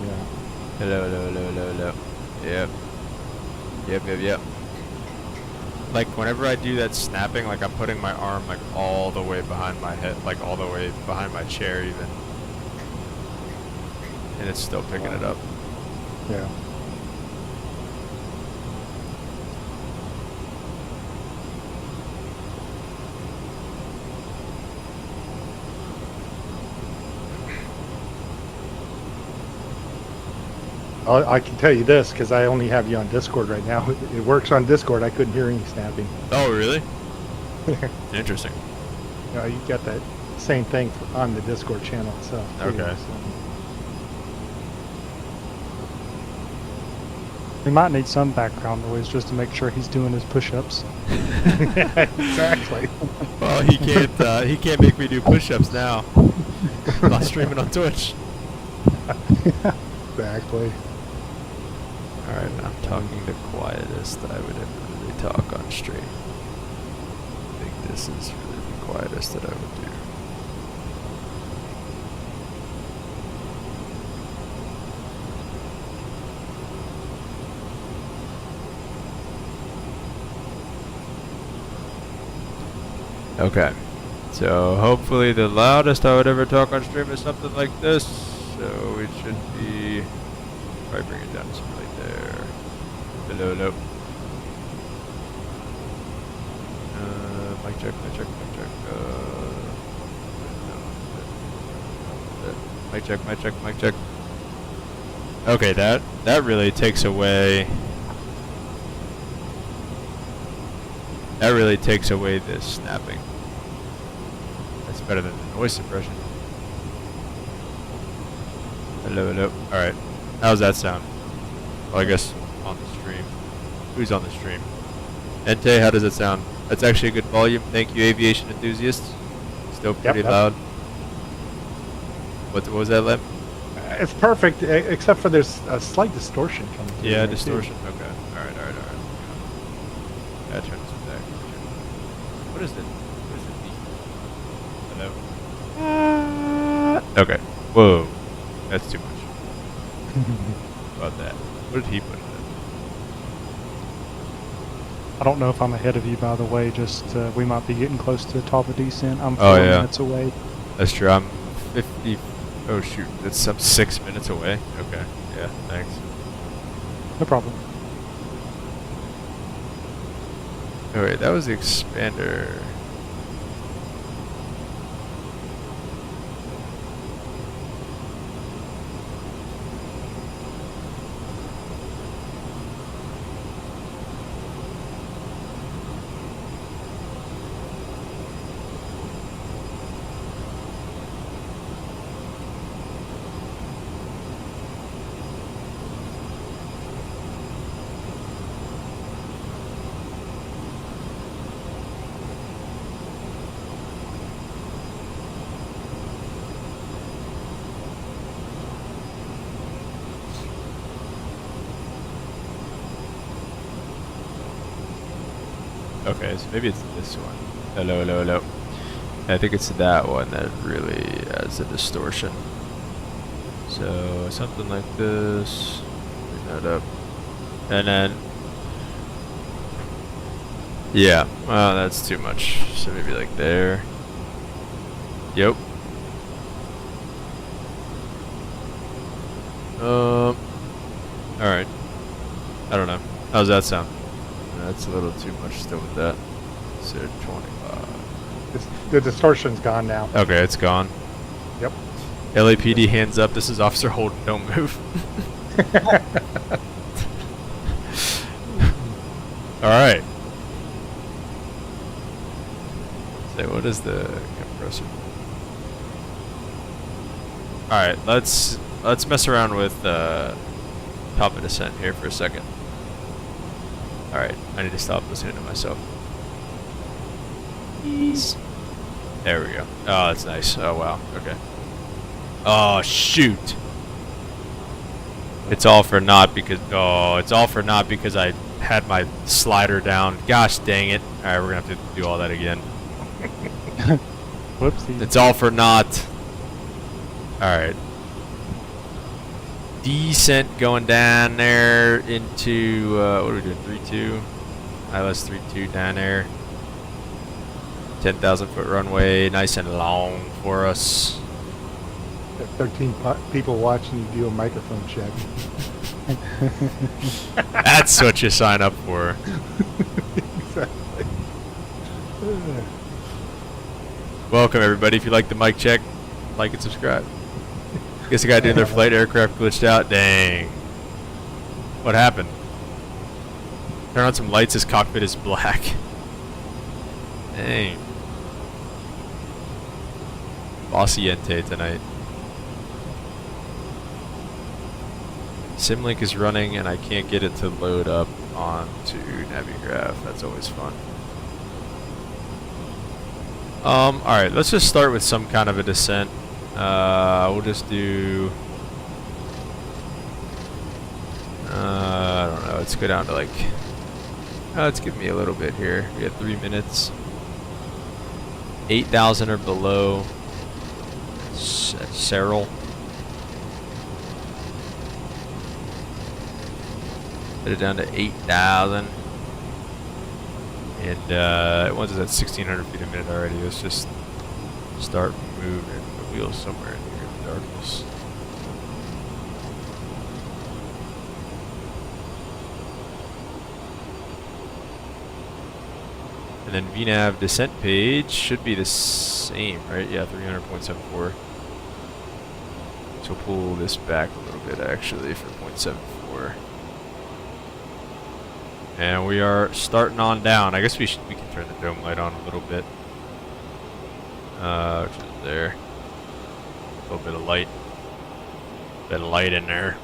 Yeah. Hello. Yep. Like, whenever I do that snapping, like, I'm putting my arm, like, all the way behind my head, like, all the way behind my chair, even. And it's still picking it up. Yeah. I can tell you this because I only have you on Discord right now. It works on Discord. I couldn't hear any snapping. Oh, really? Interesting. You got that same thing on the Discord channel itself. Too, Okay. so. We might need some background noise just to make sure he's doing his push-ups. Exactly. Well, he can't make me do push-ups now. I'm not streaming on Twitch. Exactly. Alright, I'm talking the quietest I would ever really talk on stream. I think this is really the quietest that I would do. Okay, so hopefully the loudest I would ever talk on stream is something like this. So it should be, probably bring it down to something like there. Hello. Mic check. Mic check. Okay, that really takes away. That really takes away this snapping. That's better than the noise suppression. Hello. Alright. How's that sound? Well, I guess on the stream. Who's on the stream? Ente, how does it sound? That's actually a good volume. Thank you, aviation enthusiasts. Still pretty loud. What was that, Lem? It's perfect, except for there's a slight distortion coming through. Yeah, there, distortion. too. Okay. Alright. Gotta turn this back. What is it? Hello? Okay. Whoa. That's too much. About that. What did he put in it? I don't know if I'm ahead of you, by the way. Just we might be getting close to the top of descent. I'm 4 Oh, yeah. minutes away. That's true. I'm 50. Oh, shoot. That's some 6 minutes away. Okay. Yeah, thanks. No problem. Alright, that was the expander. Okay, so maybe it's this one. Hello. I think it's that one that really adds a distortion. So something like this. Bring that up. And then, yeah, well, that's too much. So maybe like there. Yep. Alright. I don't know. How's that sound? That's a little too much still with that. So 25. The distortion's gone now. Okay, it's gone. Yep. LAPD, hands up. This is Officer Holden. Don't move. All right. Say, what is the compressor? All right, let's mess around with top of descent here for a second. All right, I need to stop listening to myself. There we go. Oh, that's nice. Oh wow. Okay. Oh shoot. It's all for naught because I had my slider down. Gosh dang it. All right, we're gonna have to do all that again. Whoopsie. It's all for naught. All right. Descent going down there into what are we doing? 3-2. ILS 3-2 down there. 10,000 foot runway, nice and long for us. Got 13 people watching you do a microphone check. That's what you sign up for. Exactly. Welcome everybody. If you like the mic check, like and subscribe. Guess the guy doing their flight aircraft glitched out. Dang. What happened? Turn on some lights. His cockpit is black. Dang. Bossiente tonight. Symlink is running and I can't get it to load up onto Navigraph. That's always fun. Alright, let's just start with some kind of a descent. We'll just do... I don't know, let's go down to like... let's give me a little bit here. We have 3 minutes. 8,000 or below. Cyril. Put it down to 8,000. And once it's at 1,600 feet a minute already, let's just start moving the wheels somewhere in here in the darkness. And then VNAV descent page should be the same, right? Yeah, 300.74. So pull this back a little bit actually for 0.74. And we are starting on down. I guess we can turn the dome light on a little bit. Which is there. A little bit of light. Bit of light in there.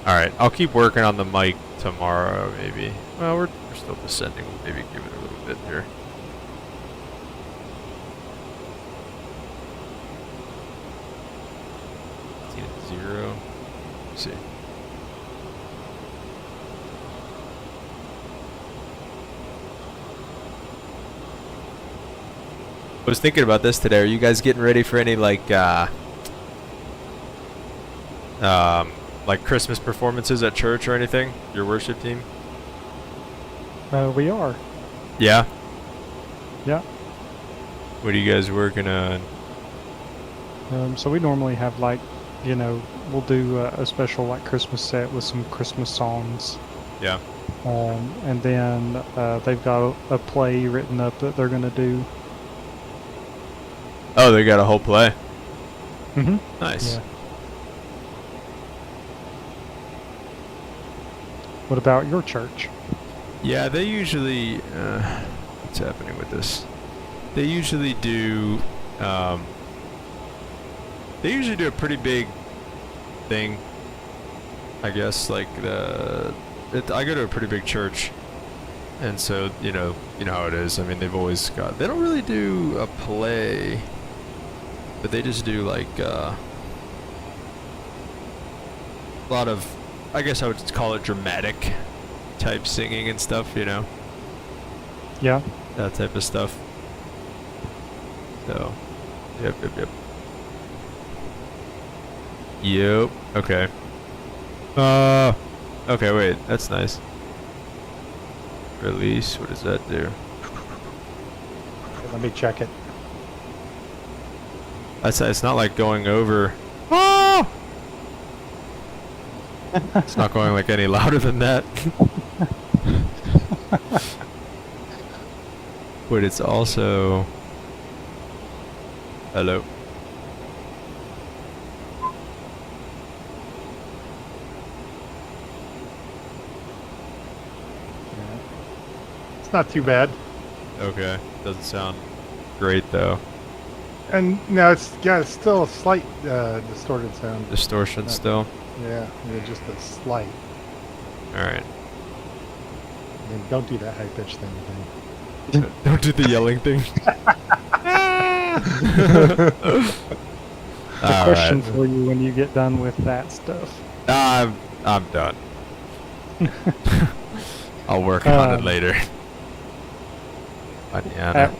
Alright, I'll keep working on the mic tomorrow, maybe. Well, we're still descending. We'll maybe give it a little bit here. Zero. Let's see. I was thinking about this today. Are you guys getting ready for any like Christmas performances at church or anything? Your worship team? We are. Yeah. Yeah. What are you guys working on? So we normally have like, you know, we'll do a special like Christmas set with some Christmas songs. Yeah. And then they've got a play written up that they're gonna do. Oh, they got a whole play. Mm-hmm. Nice. Yeah. What about your church? Yeah, they usually. What's happening with this? They usually do. They usually do a pretty big thing. I guess like I go to a pretty big church, and so you know how it is. I mean, they've always got. They don't really do a play, but they just do like a lot of. I guess I would call it dramatic type singing and stuff, you know? Yeah. That type of stuff. So, yep. Yep, okay. Okay, wait, that's nice. Release, what does that do? Okay, let me check it. It's not like going over. Oh! It's not going like any louder than that. But it's also... Hello. It's not too bad. Okay. Doesn't sound great though. And no, it's still a slight distorted sound. Distortion still. Yeah, just a slight. All right. And don't do that high pitched thing again. Don't do the yelling thing. A question for you when you get done with that stuff. I'm done. I'll work on it later. At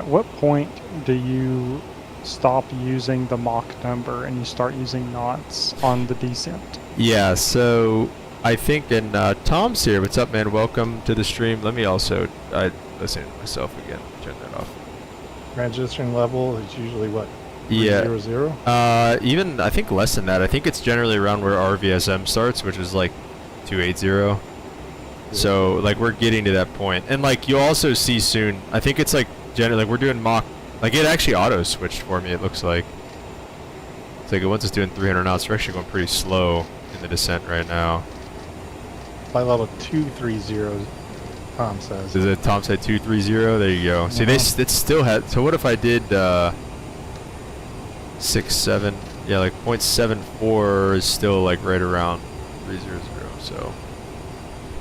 what point do you stop using the Mach number and you start using knots on the descent? Yeah, so I think, and Tom's here. What's up, man? Welcome to the stream. Let me also, I listen to myself again. Turn that off. Transition level is usually what? Yeah. 300? Even I think less than that. I think it's generally around where RVSM starts, which is like 280. So like we're getting to that point, and like you'll also see soon. I think it's like generally like we're doing Mach. Like it actually auto switched for me. It looks like. It's like once it's doing 300 knots, we're actually going pretty slow in the descent right now. By level 230, Tom says. Is it Tom said 230? There you go. See, it still had. So what if I did 6.7? Yeah, like 0.74 is still like right around 300. So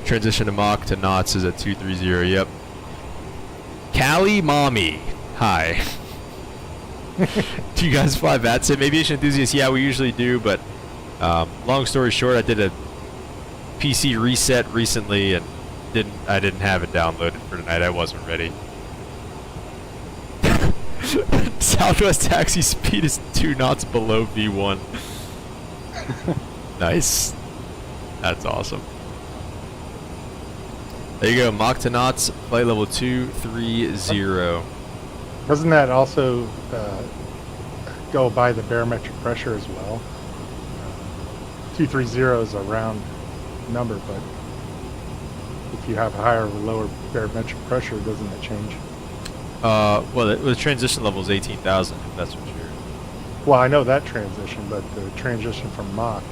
transition to Mach to knots is at 230. Yep. Cali Mommy, hi. Do you guys fly VATSIM? Aviation enthusiasts? Yeah, we usually do, but long story short, I did a PC reset recently and I didn't have it downloaded for tonight. I wasn't ready. Southwest taxi speed is 2 knots below V1. Nice. That's awesome. There you go, Mach to knots, flight level 230. Doesn't that also go by the barometric pressure as well? 230 is a round number, but if you have a higher or lower barometric pressure, doesn't that change? Well, the transition level is 18,000, if that's what you're... Well, I know that transition, but the transition from Mach to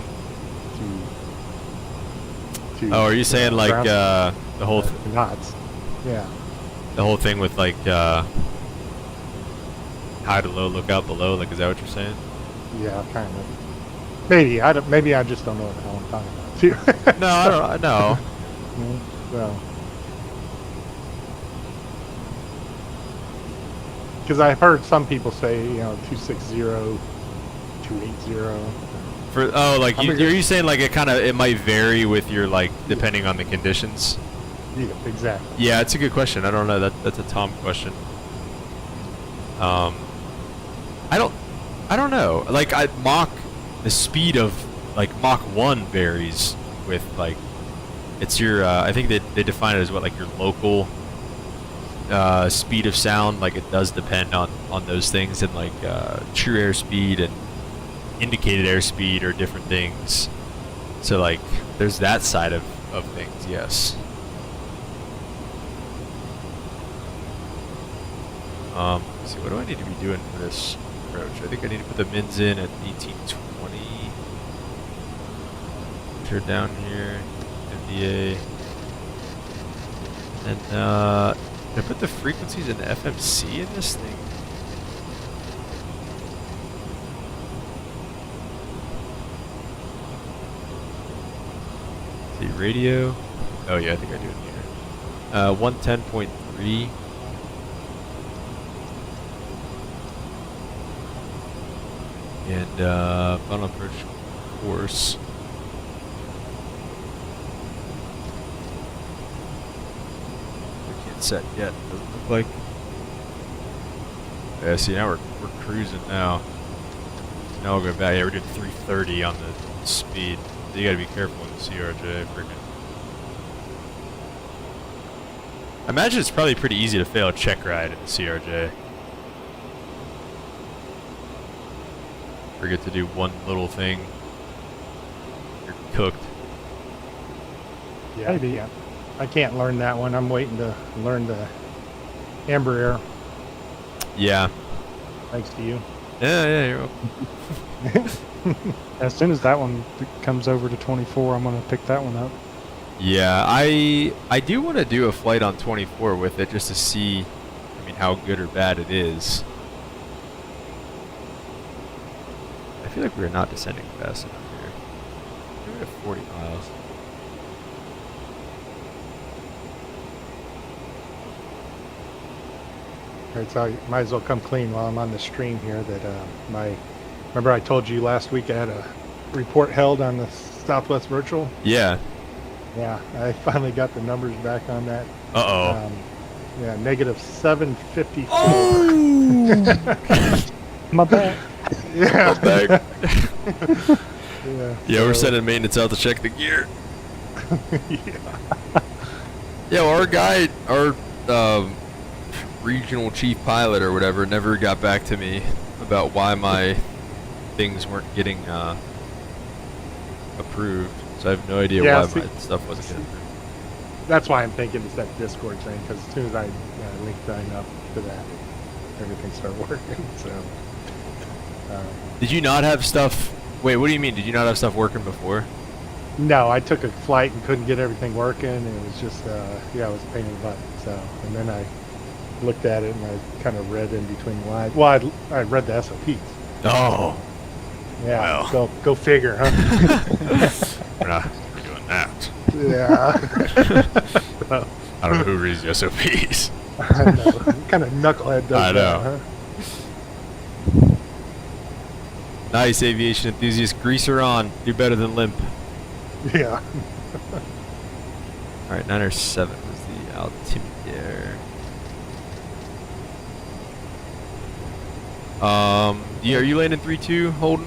Oh, are you saying like the whole... knots. Yeah. The whole thing with like high to low, look out below, like is that what you're saying? Yeah, kind of. Maybe maybe I just don't know what the hell I'm talking about too. No, I don't know. Well, because I've heard some people say 260, 280. For like are you saying like it might vary with your like depending on the conditions? Yeah, exactly. Yeah, it's a good question. I don't know. That's a Tom question. I don't know. Like the speed of like Mach 1 varies with like it's your I think they define it as what like your local speed of sound. Like it does depend on those things, and like true airspeed and indicated airspeed are different things. So like there's that side of things. Yes. Let's see, what do I need to be doing for this approach? I think I need to put the mins in at 1820. Turn down here, MDA. And did I put the frequencies in the FMC in this thing? The radio. Oh yeah, I think I do it here. 110.3. And final approach course. We can't set yet. Doesn't look like. Yeah, see now we're cruising now. Now we'll go back. Yeah, we're doing 330 on the speed. So you gotta be careful with the CRJ. Freaking. I imagine it's probably pretty easy to fail a check ride in the CRJ. Forget to do one little thing, you're cooked. Yeah, maybe. I can't learn that one. I'm waiting to learn the Embraer. Yeah. Thanks to you. Yeah, you're welcome. As soon as that one comes over to 24, I'm going to pick that one up. Yeah, I do want to do a flight on 24 with it just to see, I mean, how good or bad it is. I feel like we're not descending fast enough here. Maybe at 40 miles. All right, so I might as well come clean while I'm on the stream here that remember I told you last week I had a report held on the Southwest Virtual? Yeah. Yeah, I finally got the numbers back on that. Uh-oh. Yeah, negative 754. Oh! My bad. Yeah. Back. Yeah, We're so- sending maintenance out to check the gear. Yeah. Yeah, well, our guy, our regional chief pilot or whatever, never got back to me about why my things weren't getting approved. So I have no idea Yeah, why see- my stuff wasn't getting approved. That's why I'm thinking it's that Discord thing, because as soon as I link sign up to that, everything started working. So, Did you not have stuff? Wait, what do you mean? Did you not have stuff working before? no, I took a flight and couldn't get everything working. It was just, it was a pain in the butt. So, and then I looked at it and I kind of read in between the lines. Well, I read the SOPs. Oh, Yeah, Well. go figure, huh? we're not doing that. Yeah. Well, I don't know who reads the SOPs. I know. What kind of knucklehead does I that, know. huh? Nice, aviation enthusiast. Grease her on. Do better than limp. Yeah. All right, 907 was the altimeter. Yeah, are you landing 3-2, Holden?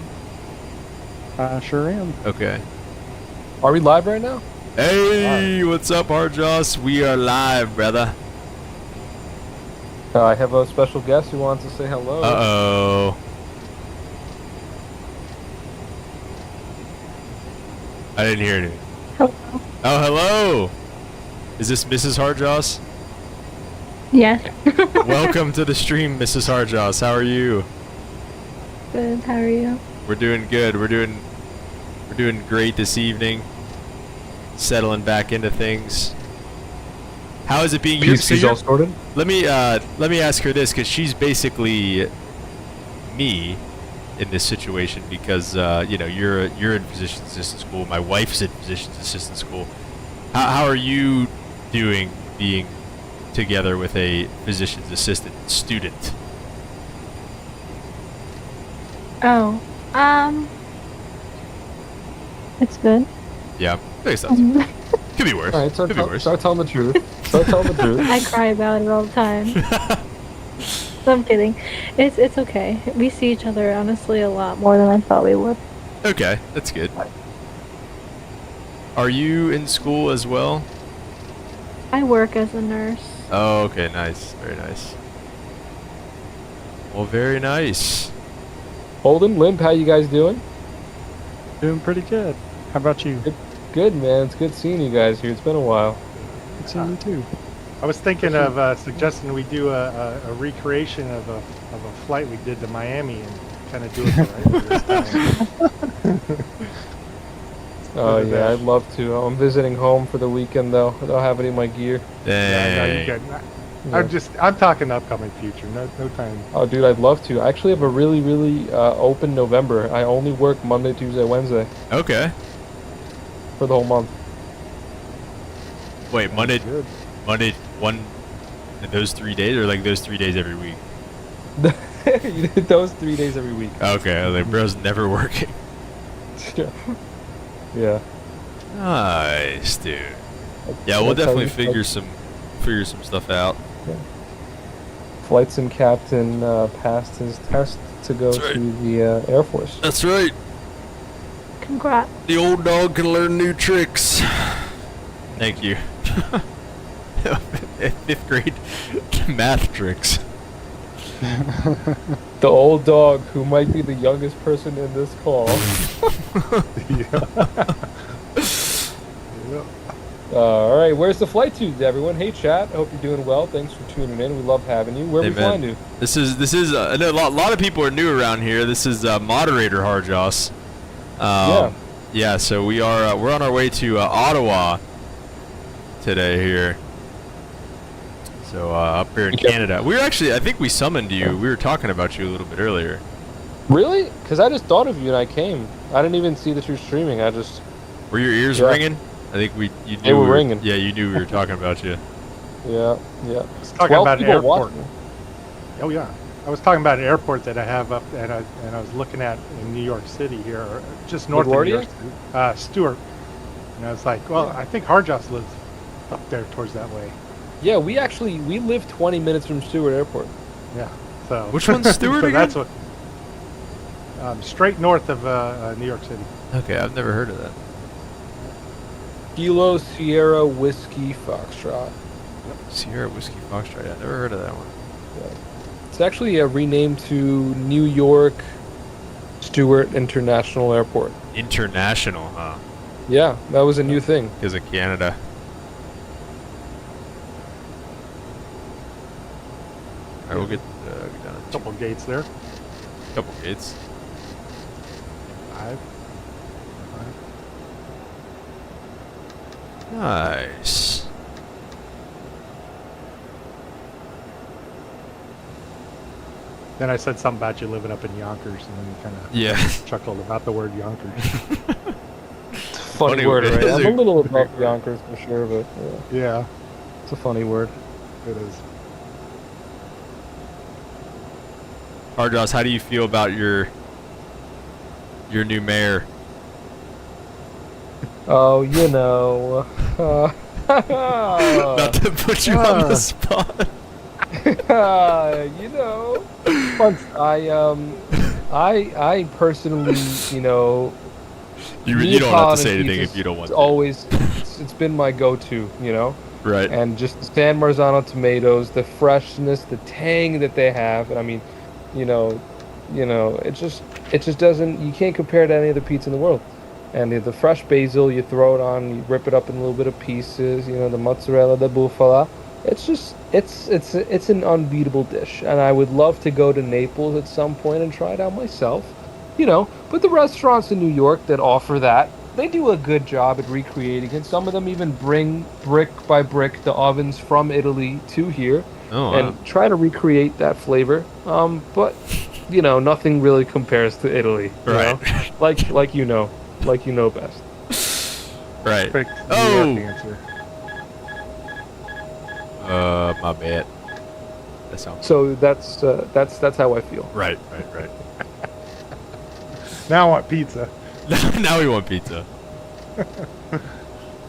I sure am. Okay. Are we live right now? Hey, what's up, Harjoss? We are live, brother. I have a special guest who wants to say hello. Uh-oh. I didn't hear anything. Hello. Oh, hello. Is this Mrs. Harjoss? Yes. Welcome to the stream, Mrs. Harjoss. How are you? Good. How are you? We're doing good. We're doing great this evening. Settling back into things. How is it being? PC's all sorted? Let me ask her this, because she's basically me in this situation, because you're in physician's assistant school. My wife's in physician's assistant school. How are you doing being together with a physician's assistant student? Oh. It's good. Yeah, I guess that's could be worse. Alright, Could be worse. start telling the truth. Start telling the truth. I cry about it all the time. I'm kidding. It's okay. We see each other honestly a lot more than I thought we would. Okay, that's good. Are you in school as well? I work as a nurse. Oh, okay, nice. Very nice. Well, very nice. Holden, Limp, how you guys doing? Doing pretty good. How about you? Good, man. It's good seeing you guys here. It's been a while. Good seeing you too. I was thinking of suggesting we do a recreation of a flight we did to Miami and kind of do it the right way this time. Oh, Look at yeah, that. I'd love to. I'm visiting home for the weekend, though. I don't have any of my gear. Yeah, no, you Dang. good. Yeah. I'm talking upcoming future. No time. Oh, dude, I'd love to. I actually have a really, really open November. I only work Monday, Tuesday, Wednesday Okay. for the whole month. Wait, Monday, Good. one, those 3 days, or like those 3 days every week? Those 3 days every week. Okay, I was like, bro's never working. Yeah. Nice, dude. Yeah, we'll That's how definitely you- figure some stuff out. Flight Sim Captain passed his test to go That's right. to the Air Force. That's right. Congrats. The old dog can learn new tricks. Thank you. 5th grade math tricks. The old dog, who might be the youngest person in this call. All right, where's the flight to, everyone? Hey, chat. I hope you're doing well. Thanks for tuning in. We love having you. Where are we Amen. flying to? This is I know a lot of people are new around here. This is moderator Harjoss. Yeah, so we're on our way to Ottawa, today here. So up here in Okay. Canada, we were actually, I think we summoned you. We were talking about you a little bit earlier. Really? Because I just thought of you and I came. I didn't even see that you were streaming. I just... Were your ears Yeah. ringing? I think you knew They were we ringing. Yeah, you knew we were talking about you. Yeah. was talking 12 about people airport. watching. Oh yeah, I was talking about an airport that I have up, and I was looking at in New York City here, or just north of New LaGuardia? York City, Stewart. And I was like, well, I think Harjoss lives up there towards that way. Yeah, we live 20 minutes from Stewart Airport. Yeah. So Which one's Stewart so again? that's what. Straight north of New York City. Okay, I've never heard of that. Kilo Sierra Whiskey Foxtrot. Sierra Whiskey Foxtrot. Yeah, never heard of that one. It's actually renamed to New York Stewart International Airport. International, huh? Yeah, that was a new thing. Because of Canada. All right, we'll get down a Couple gates there. couple gates. 5. Nice. Then I said something about you living up in Yonkers, and then you kind of Yeah. chuckled about the word Yonkers. Funny, Funny word, word. right? It is I'm a a little great above word. Yonkers for sure, but yeah, Yeah, it's a funny word. it is. Harjoss, how do you feel about your new mayor? Oh, you know. Not to put you on the spot. You know. I personally, you know, You don't have to say Neapolitan anything pizza's if you don't want to. always, it's been my go-to, you know. Right. And just the San Marzano tomatoes, the freshness, the tang that they have, and I mean, you know, it just doesn't. You can't compare it to any other pizza in the world. And the fresh basil, you throw it on, you rip it up in a little bit of pieces. You know, the mozzarella, the bufala. It's just, it's an unbeatable dish. And I would love to go to Naples at some point and try it out myself. You know, but the restaurants in New York that offer that, they do a good job at recreating it. Some of them even bring brick by brick the ovens from Italy to here Oh, and wow. try to recreate that flavor. But you know, nothing really compares to Italy. You Right. know? like you know best. Right. Quick New Oh! York answer. My bad. That sounds So that's how I feel. right. Now I want pizza. Now we want pizza.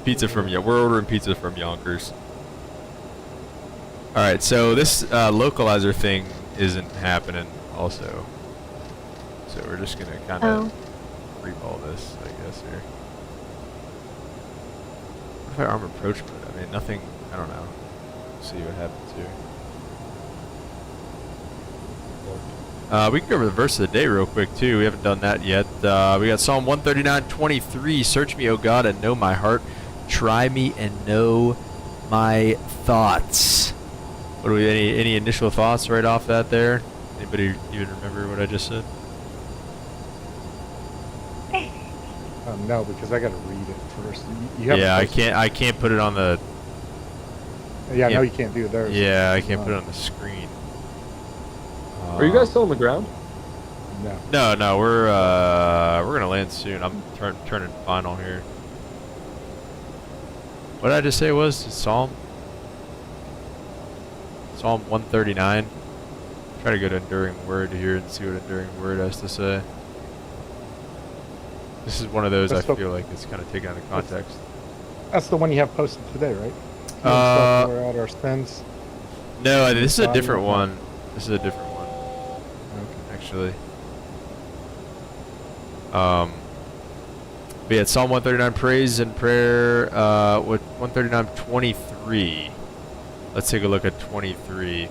Pizza from we're ordering pizza from Yonkers. All right, so this localizer thing isn't happening also. So we're just gonna kind of freeball this, I guess here. What if I arm approach mode? I mean, nothing. I don't know. See what happens here. We can go over the verse of the day real quick too. We haven't done that yet. We got Psalm 139:23. Search me, O God, and know my heart. Try me and know my thoughts. What do we? Any initial thoughts right off that there? Anybody even remember what I just said? No, because I got to read it first. You have Yeah, I can't put it on the. Yeah, no, can't- you can't do it there. Yeah, I can't put it on the screen. Are you guys still on the ground? No. No, we're gonna land soon. I'm turning final here. What did I just say it was? Psalm 139. Try to go to enduring word here and see what enduring word has to say. This is one of those I That's the- feel like it's kind of taken out of context. That's the one you have posted today, right? We're at our spends. No, this is a Body different of- one. This is a different one, Okay. actually. We had Psalm 139, praise and prayer. With 139:23. Let's take a look at 23.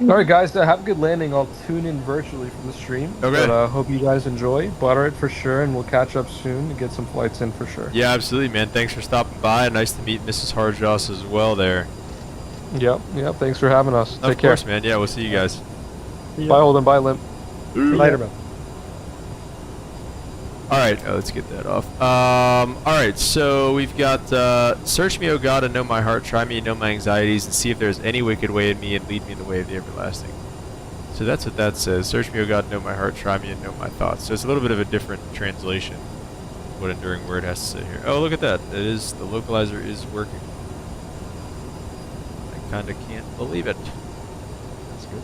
All right, guys, have a good landing. I'll tune in virtually from the stream. Okay. But hope you guys enjoy. Butter it for sure, and we'll catch up soon to get some flights in for sure. Yeah, absolutely, man. Thanks for stopping by. Nice to meet Mrs. Harjoss as well there. Yep. Thanks for having us. Take Of course, man. Yeah, we'll see you guys. care. Bye, Holden. Bye, Limp. Later, man. All right, let's get that off. All right, so we've got search me, O God, and know my heart. Try me and know my anxieties, and see if there's any wicked way in me, and lead me in the way of the everlasting. So that's what that says. Search me, O God, know my heart. Try me and know my thoughts. So it's a little bit of a different translation. What Enduring Word has to say here. Oh, look at that. It is, the localizer is working. I kind of can't believe it. That's good.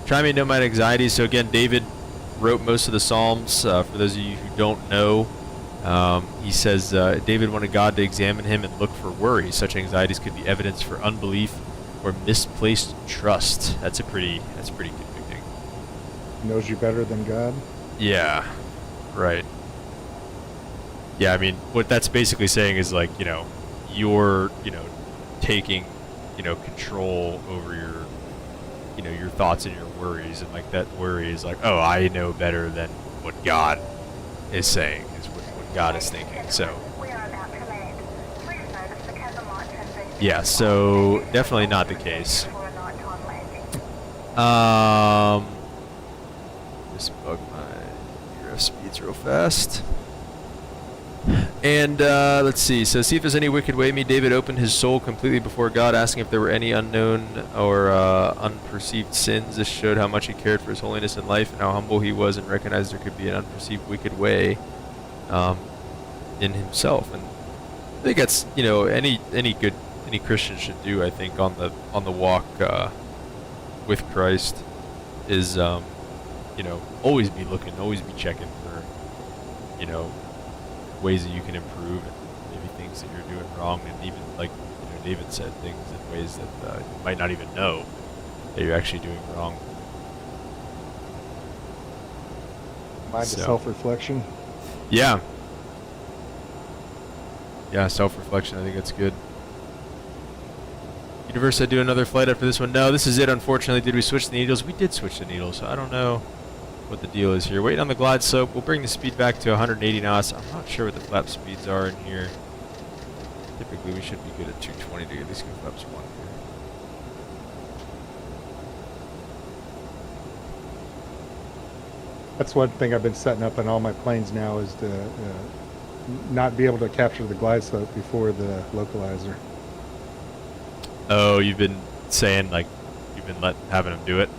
Try me and know my anxieties. So again, David wrote most of the Psalms. For those of you who don't know, he says David wanted God to examine him and look for worry. Such anxieties could be evidence for unbelief or misplaced trust. That's pretty convicting. Knows you better than God. Yeah, right. Yeah, I mean, what that's basically saying is like, you're, taking, control over your, your thoughts and your worries, and like that worry is like, oh, I know better than what God is saying, is what God is thinking. So yeah, so definitely not the case. Just bug my URF speeds real fast. And let's see. So see if there's any wicked way in me. David opened his soul completely before God, asking if there were any unknown or unperceived sins. This showed how much he cared for his holiness in life and how humble he was, and recognized there could be an unperceived wicked way in himself. And I think that's any Christian should do. I think on the walk with Christ is always be looking, always be checking for ways that you can improve, and maybe things that you're doing wrong, and even like David said, things in ways that you might not even know that you're actually doing wrong. Mind to self-reflection. Yeah, self-reflection. I think that's good. Universe, I do another flight after this one. No, this is it. Unfortunately, did we switch the needles? We did switch the needles, so I don't know what the deal is here. Waiting on the glide slope. We'll bring the speed back to 180 knots. I'm not sure what the flap speeds are in here. Typically, we should be good at 220 to at least go flaps 1 here. That's one thing I've been setting up on all my planes now, is to not be able to capture the glide slope before the localizer. Oh, you've been saying, like, you've been having them do it?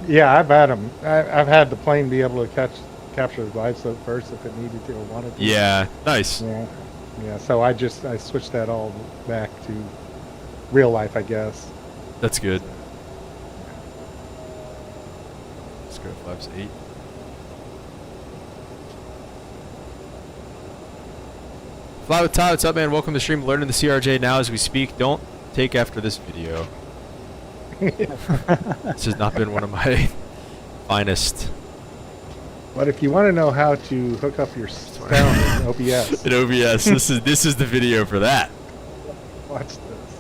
Yeah, I've had them. I've had the plane be able to capture the glide slope first if it needed to or wanted to. Yeah, nice. Yeah. So I switched that all back to real life, I guess. That's good. Let's go flaps 8. Fly with Todd, what's up, man? Welcome to the stream. Learning the CRJ now as we speak. Don't take after this video. This has not been one of my finest. But if you want to know how to hook up your sound in OBS, In OBS, this is the video for that. watch this.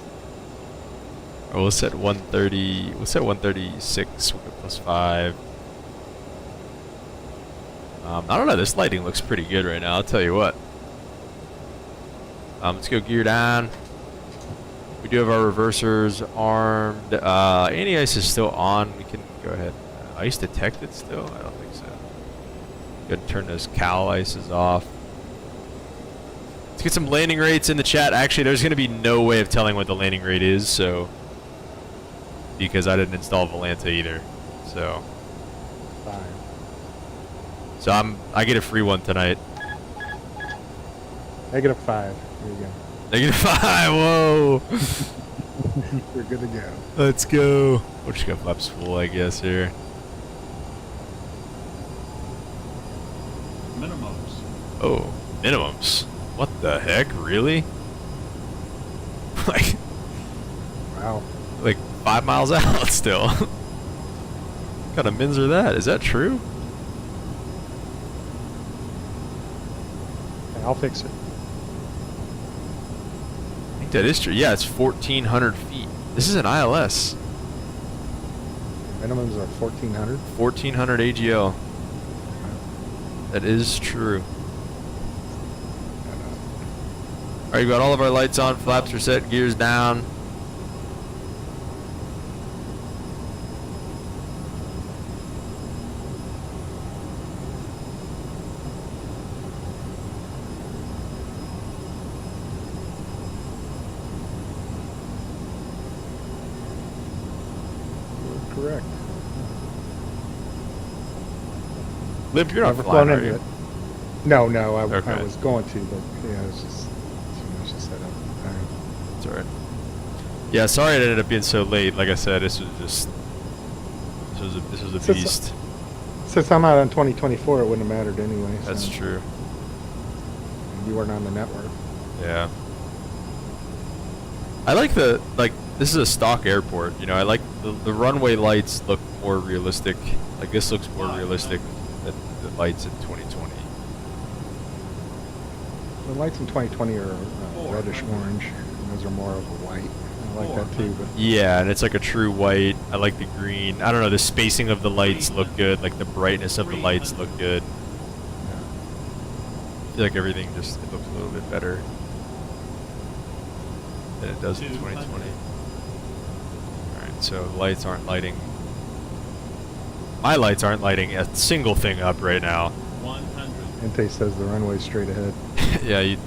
Oh, we'll set 130. We'll set 136. We'll go +5. I don't know. This lighting looks pretty good right now. I'll tell you what. Let's go gear down. We do have our reversers armed. Anti-ice is still on. We can go ahead. Ice detected still? I don't think so. Go ahead and turn those cowl ices off. Let's get some landing rates in the chat. Actually, there's going to be no way of telling what the landing rate is, so because I didn't install Volanta either. So Fine. So I get a free one tonight. -5. Here you go. -5. Whoa. We're good to go. Let's go. We'll just go flaps full, I guess, here. Minimums. Oh, minimums. What the heck? Really? like Wow. 5 miles out still. What kind of mins are that? Is that true? Okay, I'll fix it. I think that is true. Yeah, it's 1,400 feet. This is an ILS. Minimums are 1,400. 1,400 AGL. That is true. Alright, we got all of our lights on, flaps are set, gears down. Limp, you're not Never flying, flown are into you? it. No, no, I Okay. was going to, but yeah, it was just too much to set up. It's alright. Yeah, sorry it ended up being so late. Like I said, this was a Since- beast. Since I'm out on 2024, it wouldn't have mattered anyway. That's so true. You weren't on the network. Yeah. I like this is a stock airport, you know, I like the runway lights look more realistic. Like this looks more realistic than the lights in 2020. The lights in 2020 are reddish orange, and those are more of a white. I like that too, but Yeah, and it's like a true white. I like the green. I don't know, the spacing of the lights look good, like the brightness of the lights look good. I feel like everything just it looks a little bit better than it does in 2020. Alright, so the lights aren't lighting. My lights aren't lighting a single thing up right now. 100, Ente says the runway's straight ahead. Yeah, you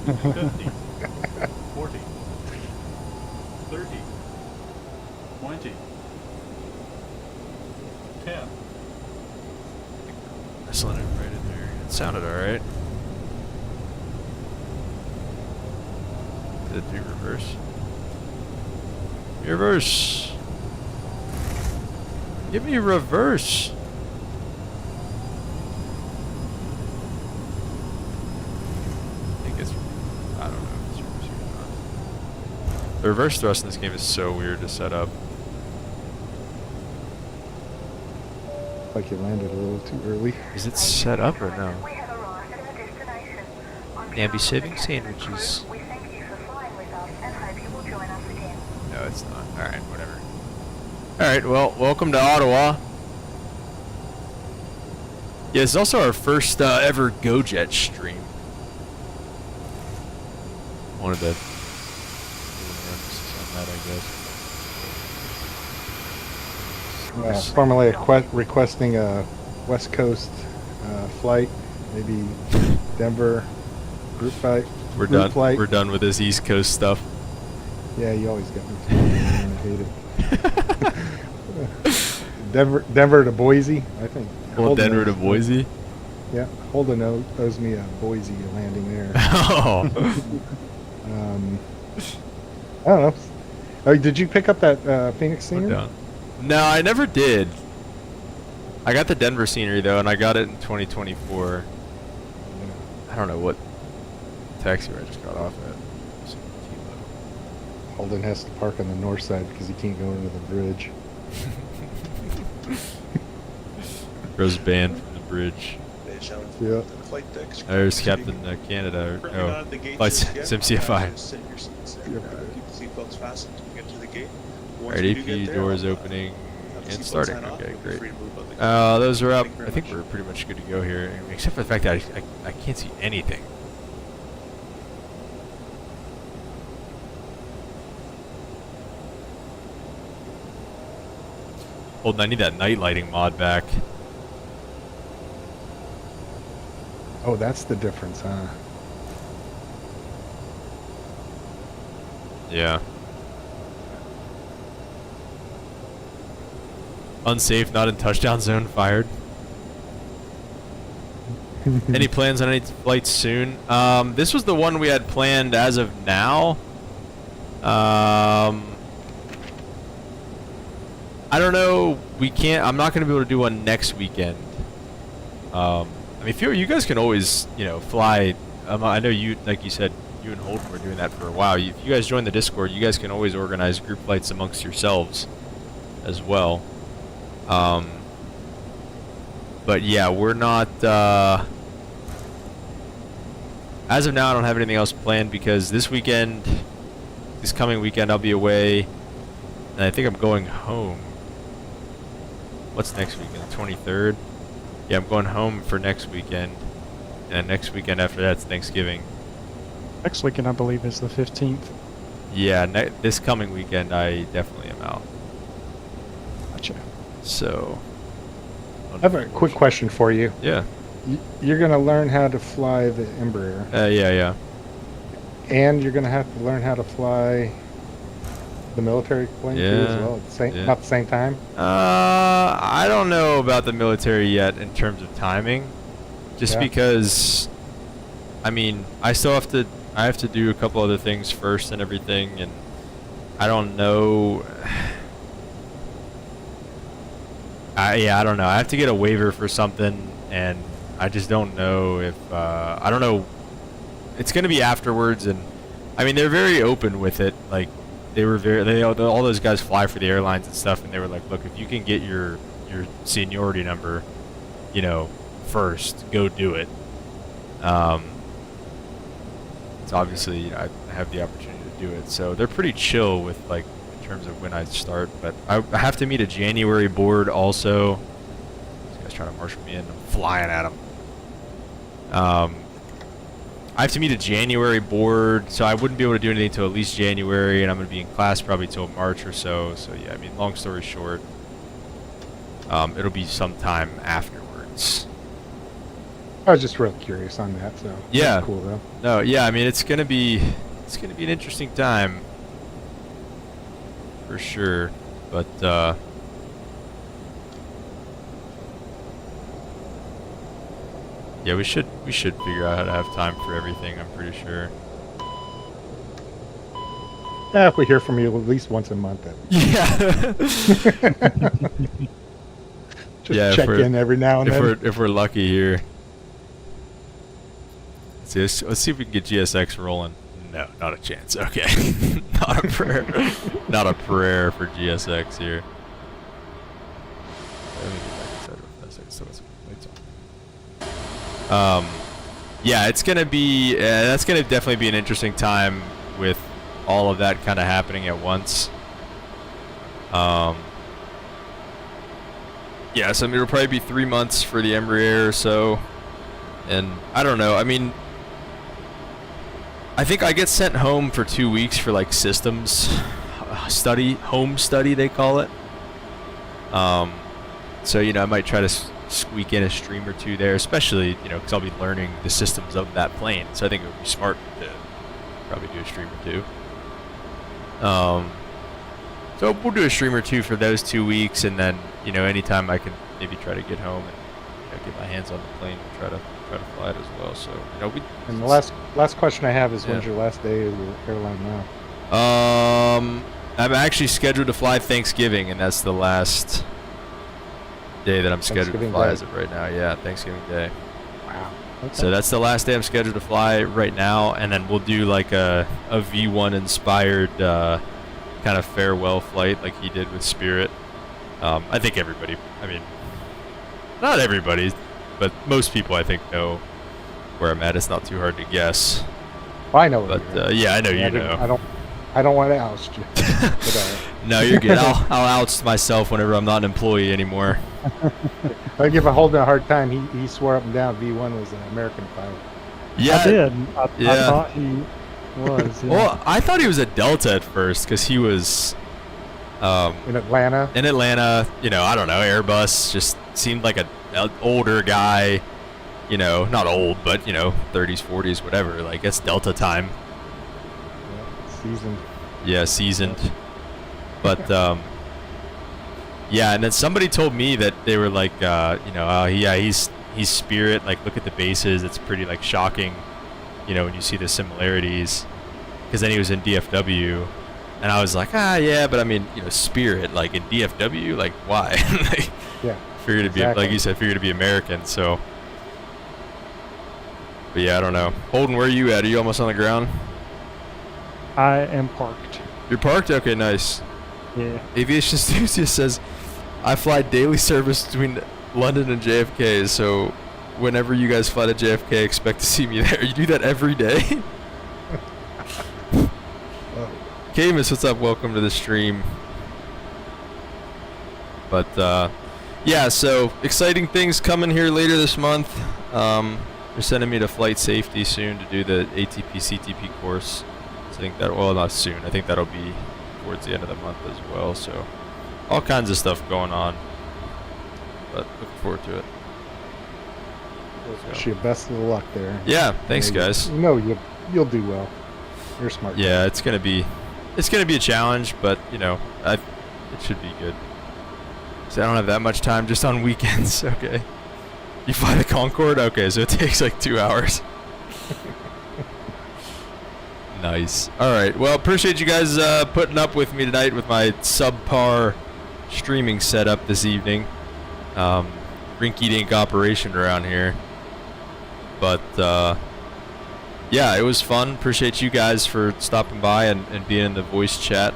50, 40, 30, 20, 10. I slid it right in there. It sounded alright. Did it do reverse? Reverse! Give me reverse! I think it's... I don't know if it's reverse or not. The reverse thrust in this game is so weird to set up. Like you landed a little too early. Is it set up or no? Namby saving sandwiches. No, it's not. Alright, whatever. Alright, well, welcome to Ottawa. Yeah, it's also our first ever GoJet stream. Wanted to put an emphasis on that, I guess. Formally requesting a West Coast flight, maybe Denver group flight. We're group done. Flight. We're done with this East Coast stuff. Yeah, you always get me. I hate it. Denver to Boise, I think. Well, Holden Denver to owes- Boise. Yeah, Holden owes me a Boise landing there. Oh. I don't know. Oh, did you pick up that Phoenix We're scenery? done. No, I never did. I got the Denver scenery though, and I got it in 2024. I don't know what taxi I just got off at. Holden has to park on the north side because he can't go into the bridge. Rose banned from the bridge. Yeah. There's Captain Canada. Oh, Flights SimCFI. Alright, APU doors opening and starting. Okay, great. Those are up. I think we're pretty much good to go here, except for the fact that I can't see anything. Holden, I need that night lighting mod back. Oh, that's the difference, huh? Yeah. Unsafe, not in touchdown zone, fired. Any plans on any flights soon? This was the one we had planned as of now. I don't know. We can't. I'm not going to be able to do one next weekend. I mean, if you guys can always, you know, fly. I know you, like you said, you and Holden were doing that for a while. If you guys join the Discord, you guys can always organize group flights amongst yourselves as well. But yeah, we're not. As of now, I don't have anything else planned because this coming weekend, I'll be away, and I think I'm going home. What's next weekend? 23rd? Yeah, I'm going home for next weekend, and next weekend after that's Thanksgiving. Next weekend, I believe, is the 15th. Yeah, this coming weekend, I definitely am out. Gotcha. So. I have a quick question for you. Yeah. You're going to learn how to fly the Embraer. Yeah. And you're going to have to learn how to fly the military plane too as Yeah, well? At the same, yeah. not the same time? I don't know about the military yet in terms of timing, just Yeah. because, I mean, I have to do a couple other things first and everything, and I don't know. Yeah, I don't know. I have to get a waiver for something, and I just don't know if I don't know. It's gonna be afterwards, and I mean they're very open with it. Like all those guys fly for the airlines and stuff, and they were like, look, if you can get your seniority number, you know, first, go do it. It's obviously, you know, I have the opportunity to do it, so they're pretty chill with like in terms of when I start. But I have to meet a January board also. This guy's trying to marshal me in. I'm flying at him. I have to meet a January board, so I wouldn't be able to do anything until at least January, and I'm going to be in class probably till March or so. So yeah, I mean, long story short, it'll be sometime afterwards. I was just real curious on that, so Yeah. that's cool though. No, yeah, I mean, it's gonna be an interesting time for sure, but yeah, we should figure out how to have time for everything. I'm pretty sure. Yeah, if we hear from you at least once a month, then Yeah. just Yeah, if check we're- in every now and then. if we're lucky here. Let's see if we can get GSX rolling. No, not a chance. Okay. Not a prayer. Not a prayer for GSX here. Let me get back inside real fast. I can still got some lights on. Yeah, it's gonna be that's gonna definitely be an interesting time with all of that kind of happening at once. Yeah, so I mean, it'll probably be 3 months for the Embraer or so, and I don't know. I mean, I think I get sent home for 2 weeks for like systems study, home study they call it. So you know, I might try to squeak in a stream or two there, especially, you know, because I'll be learning the systems of that plane. So I think it would be smart to probably do a stream or two. So we'll do a stream or two for those 2 weeks, and then, you know, anytime I can maybe try to get home and, you know, get my hands on the plane and try to fly it as well. So, you know, And the last question I have is, Yeah. when's your last day of your airline now? I'm actually scheduled to fly Thanksgiving, and that's the last day that I'm scheduled to Thanksgiving fly Day. as of right now. Yeah, Thanksgiving Day. Wow. Okay. So that's the last day I'm scheduled to fly right now, and then we'll do like a V1 inspired kind of farewell flight like he did with Spirit. I think everybody, I mean, not everybody, but most people I think know where I'm at. It's not too hard to guess. Well, I know. But what you're at. yeah, I know you I didn't- know. I don't want to oust you. But, No, you're good. I'll oust myself whenever I'm not an employee anymore. I give a Holden a hard time. He swore up and down V1 was an American pilot. Yeah, I did. I yeah. thought he was. Yeah. Well, I thought he was a Delta at first because he was In Atlanta. in Atlanta. You know, I don't know. Airbus just seemed like an older guy. You know, not old, but you know, 30s, 40s, whatever. Like it's Delta time. Seasoned. Yeah, seasoned. But yeah, and then somebody told me that they were like, you know, yeah, he's Spirit. Like, look at the bases. It's pretty like shocking, you know, when you see the similarities. Because then he was in DFW, and I was like, yeah, but I mean, you know, Spirit, like in DFW, like why? Like, Yeah. figured to be exactly. like you said, figured to be American. So, but yeah, I don't know. Holden, where are you at? Are you almost on the ground? I am parked. You're parked? Okay, nice. Yeah. Aviation Enthusiast says, I fly daily service between London and JFK, so whenever you guys fly to JFK, expect to see me there. You do that every day? Camus, what's up? Welcome to the stream. But, yeah, so exciting things coming here later this month. They're sending me to flight safety soon to do the ATP CTP course. So I think that, well, not soon. I think that'll be towards the end of the month as well. So all kinds of stuff going on. But looking forward to it. Wish you best of luck there. Yeah, thanks, You know, guys. You know you'll do well. You're smart. Yeah, it's gonna be It's gonna be a challenge, but you know, it should be good. So I don't have that much time just on weekends. Okay. You fly the Concorde? Okay, so it takes like 2 hours. Nice. All right. Well, appreciate you guys putting up with me tonight with my subpar streaming setup this evening. Rinky-dink operation around here. But yeah, it was fun. Appreciate you guys for stopping by and being in the voice chat.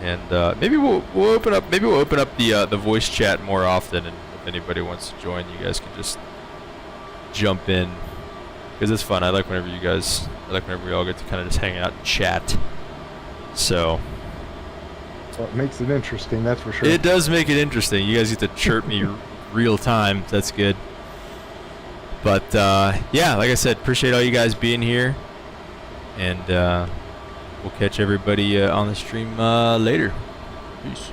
Maybe we'll open up the voice chat more often, and if anybody wants to join, you guys can just jump in, because it's fun. I like whenever we all get to kind of just hang out and chat. So it makes it interesting, that's for sure. it does make it interesting. You guys get to chirp me real time. That's good. But yeah, like I said, appreciate all you guys being here, and we'll catch everybody on the stream later. Peace.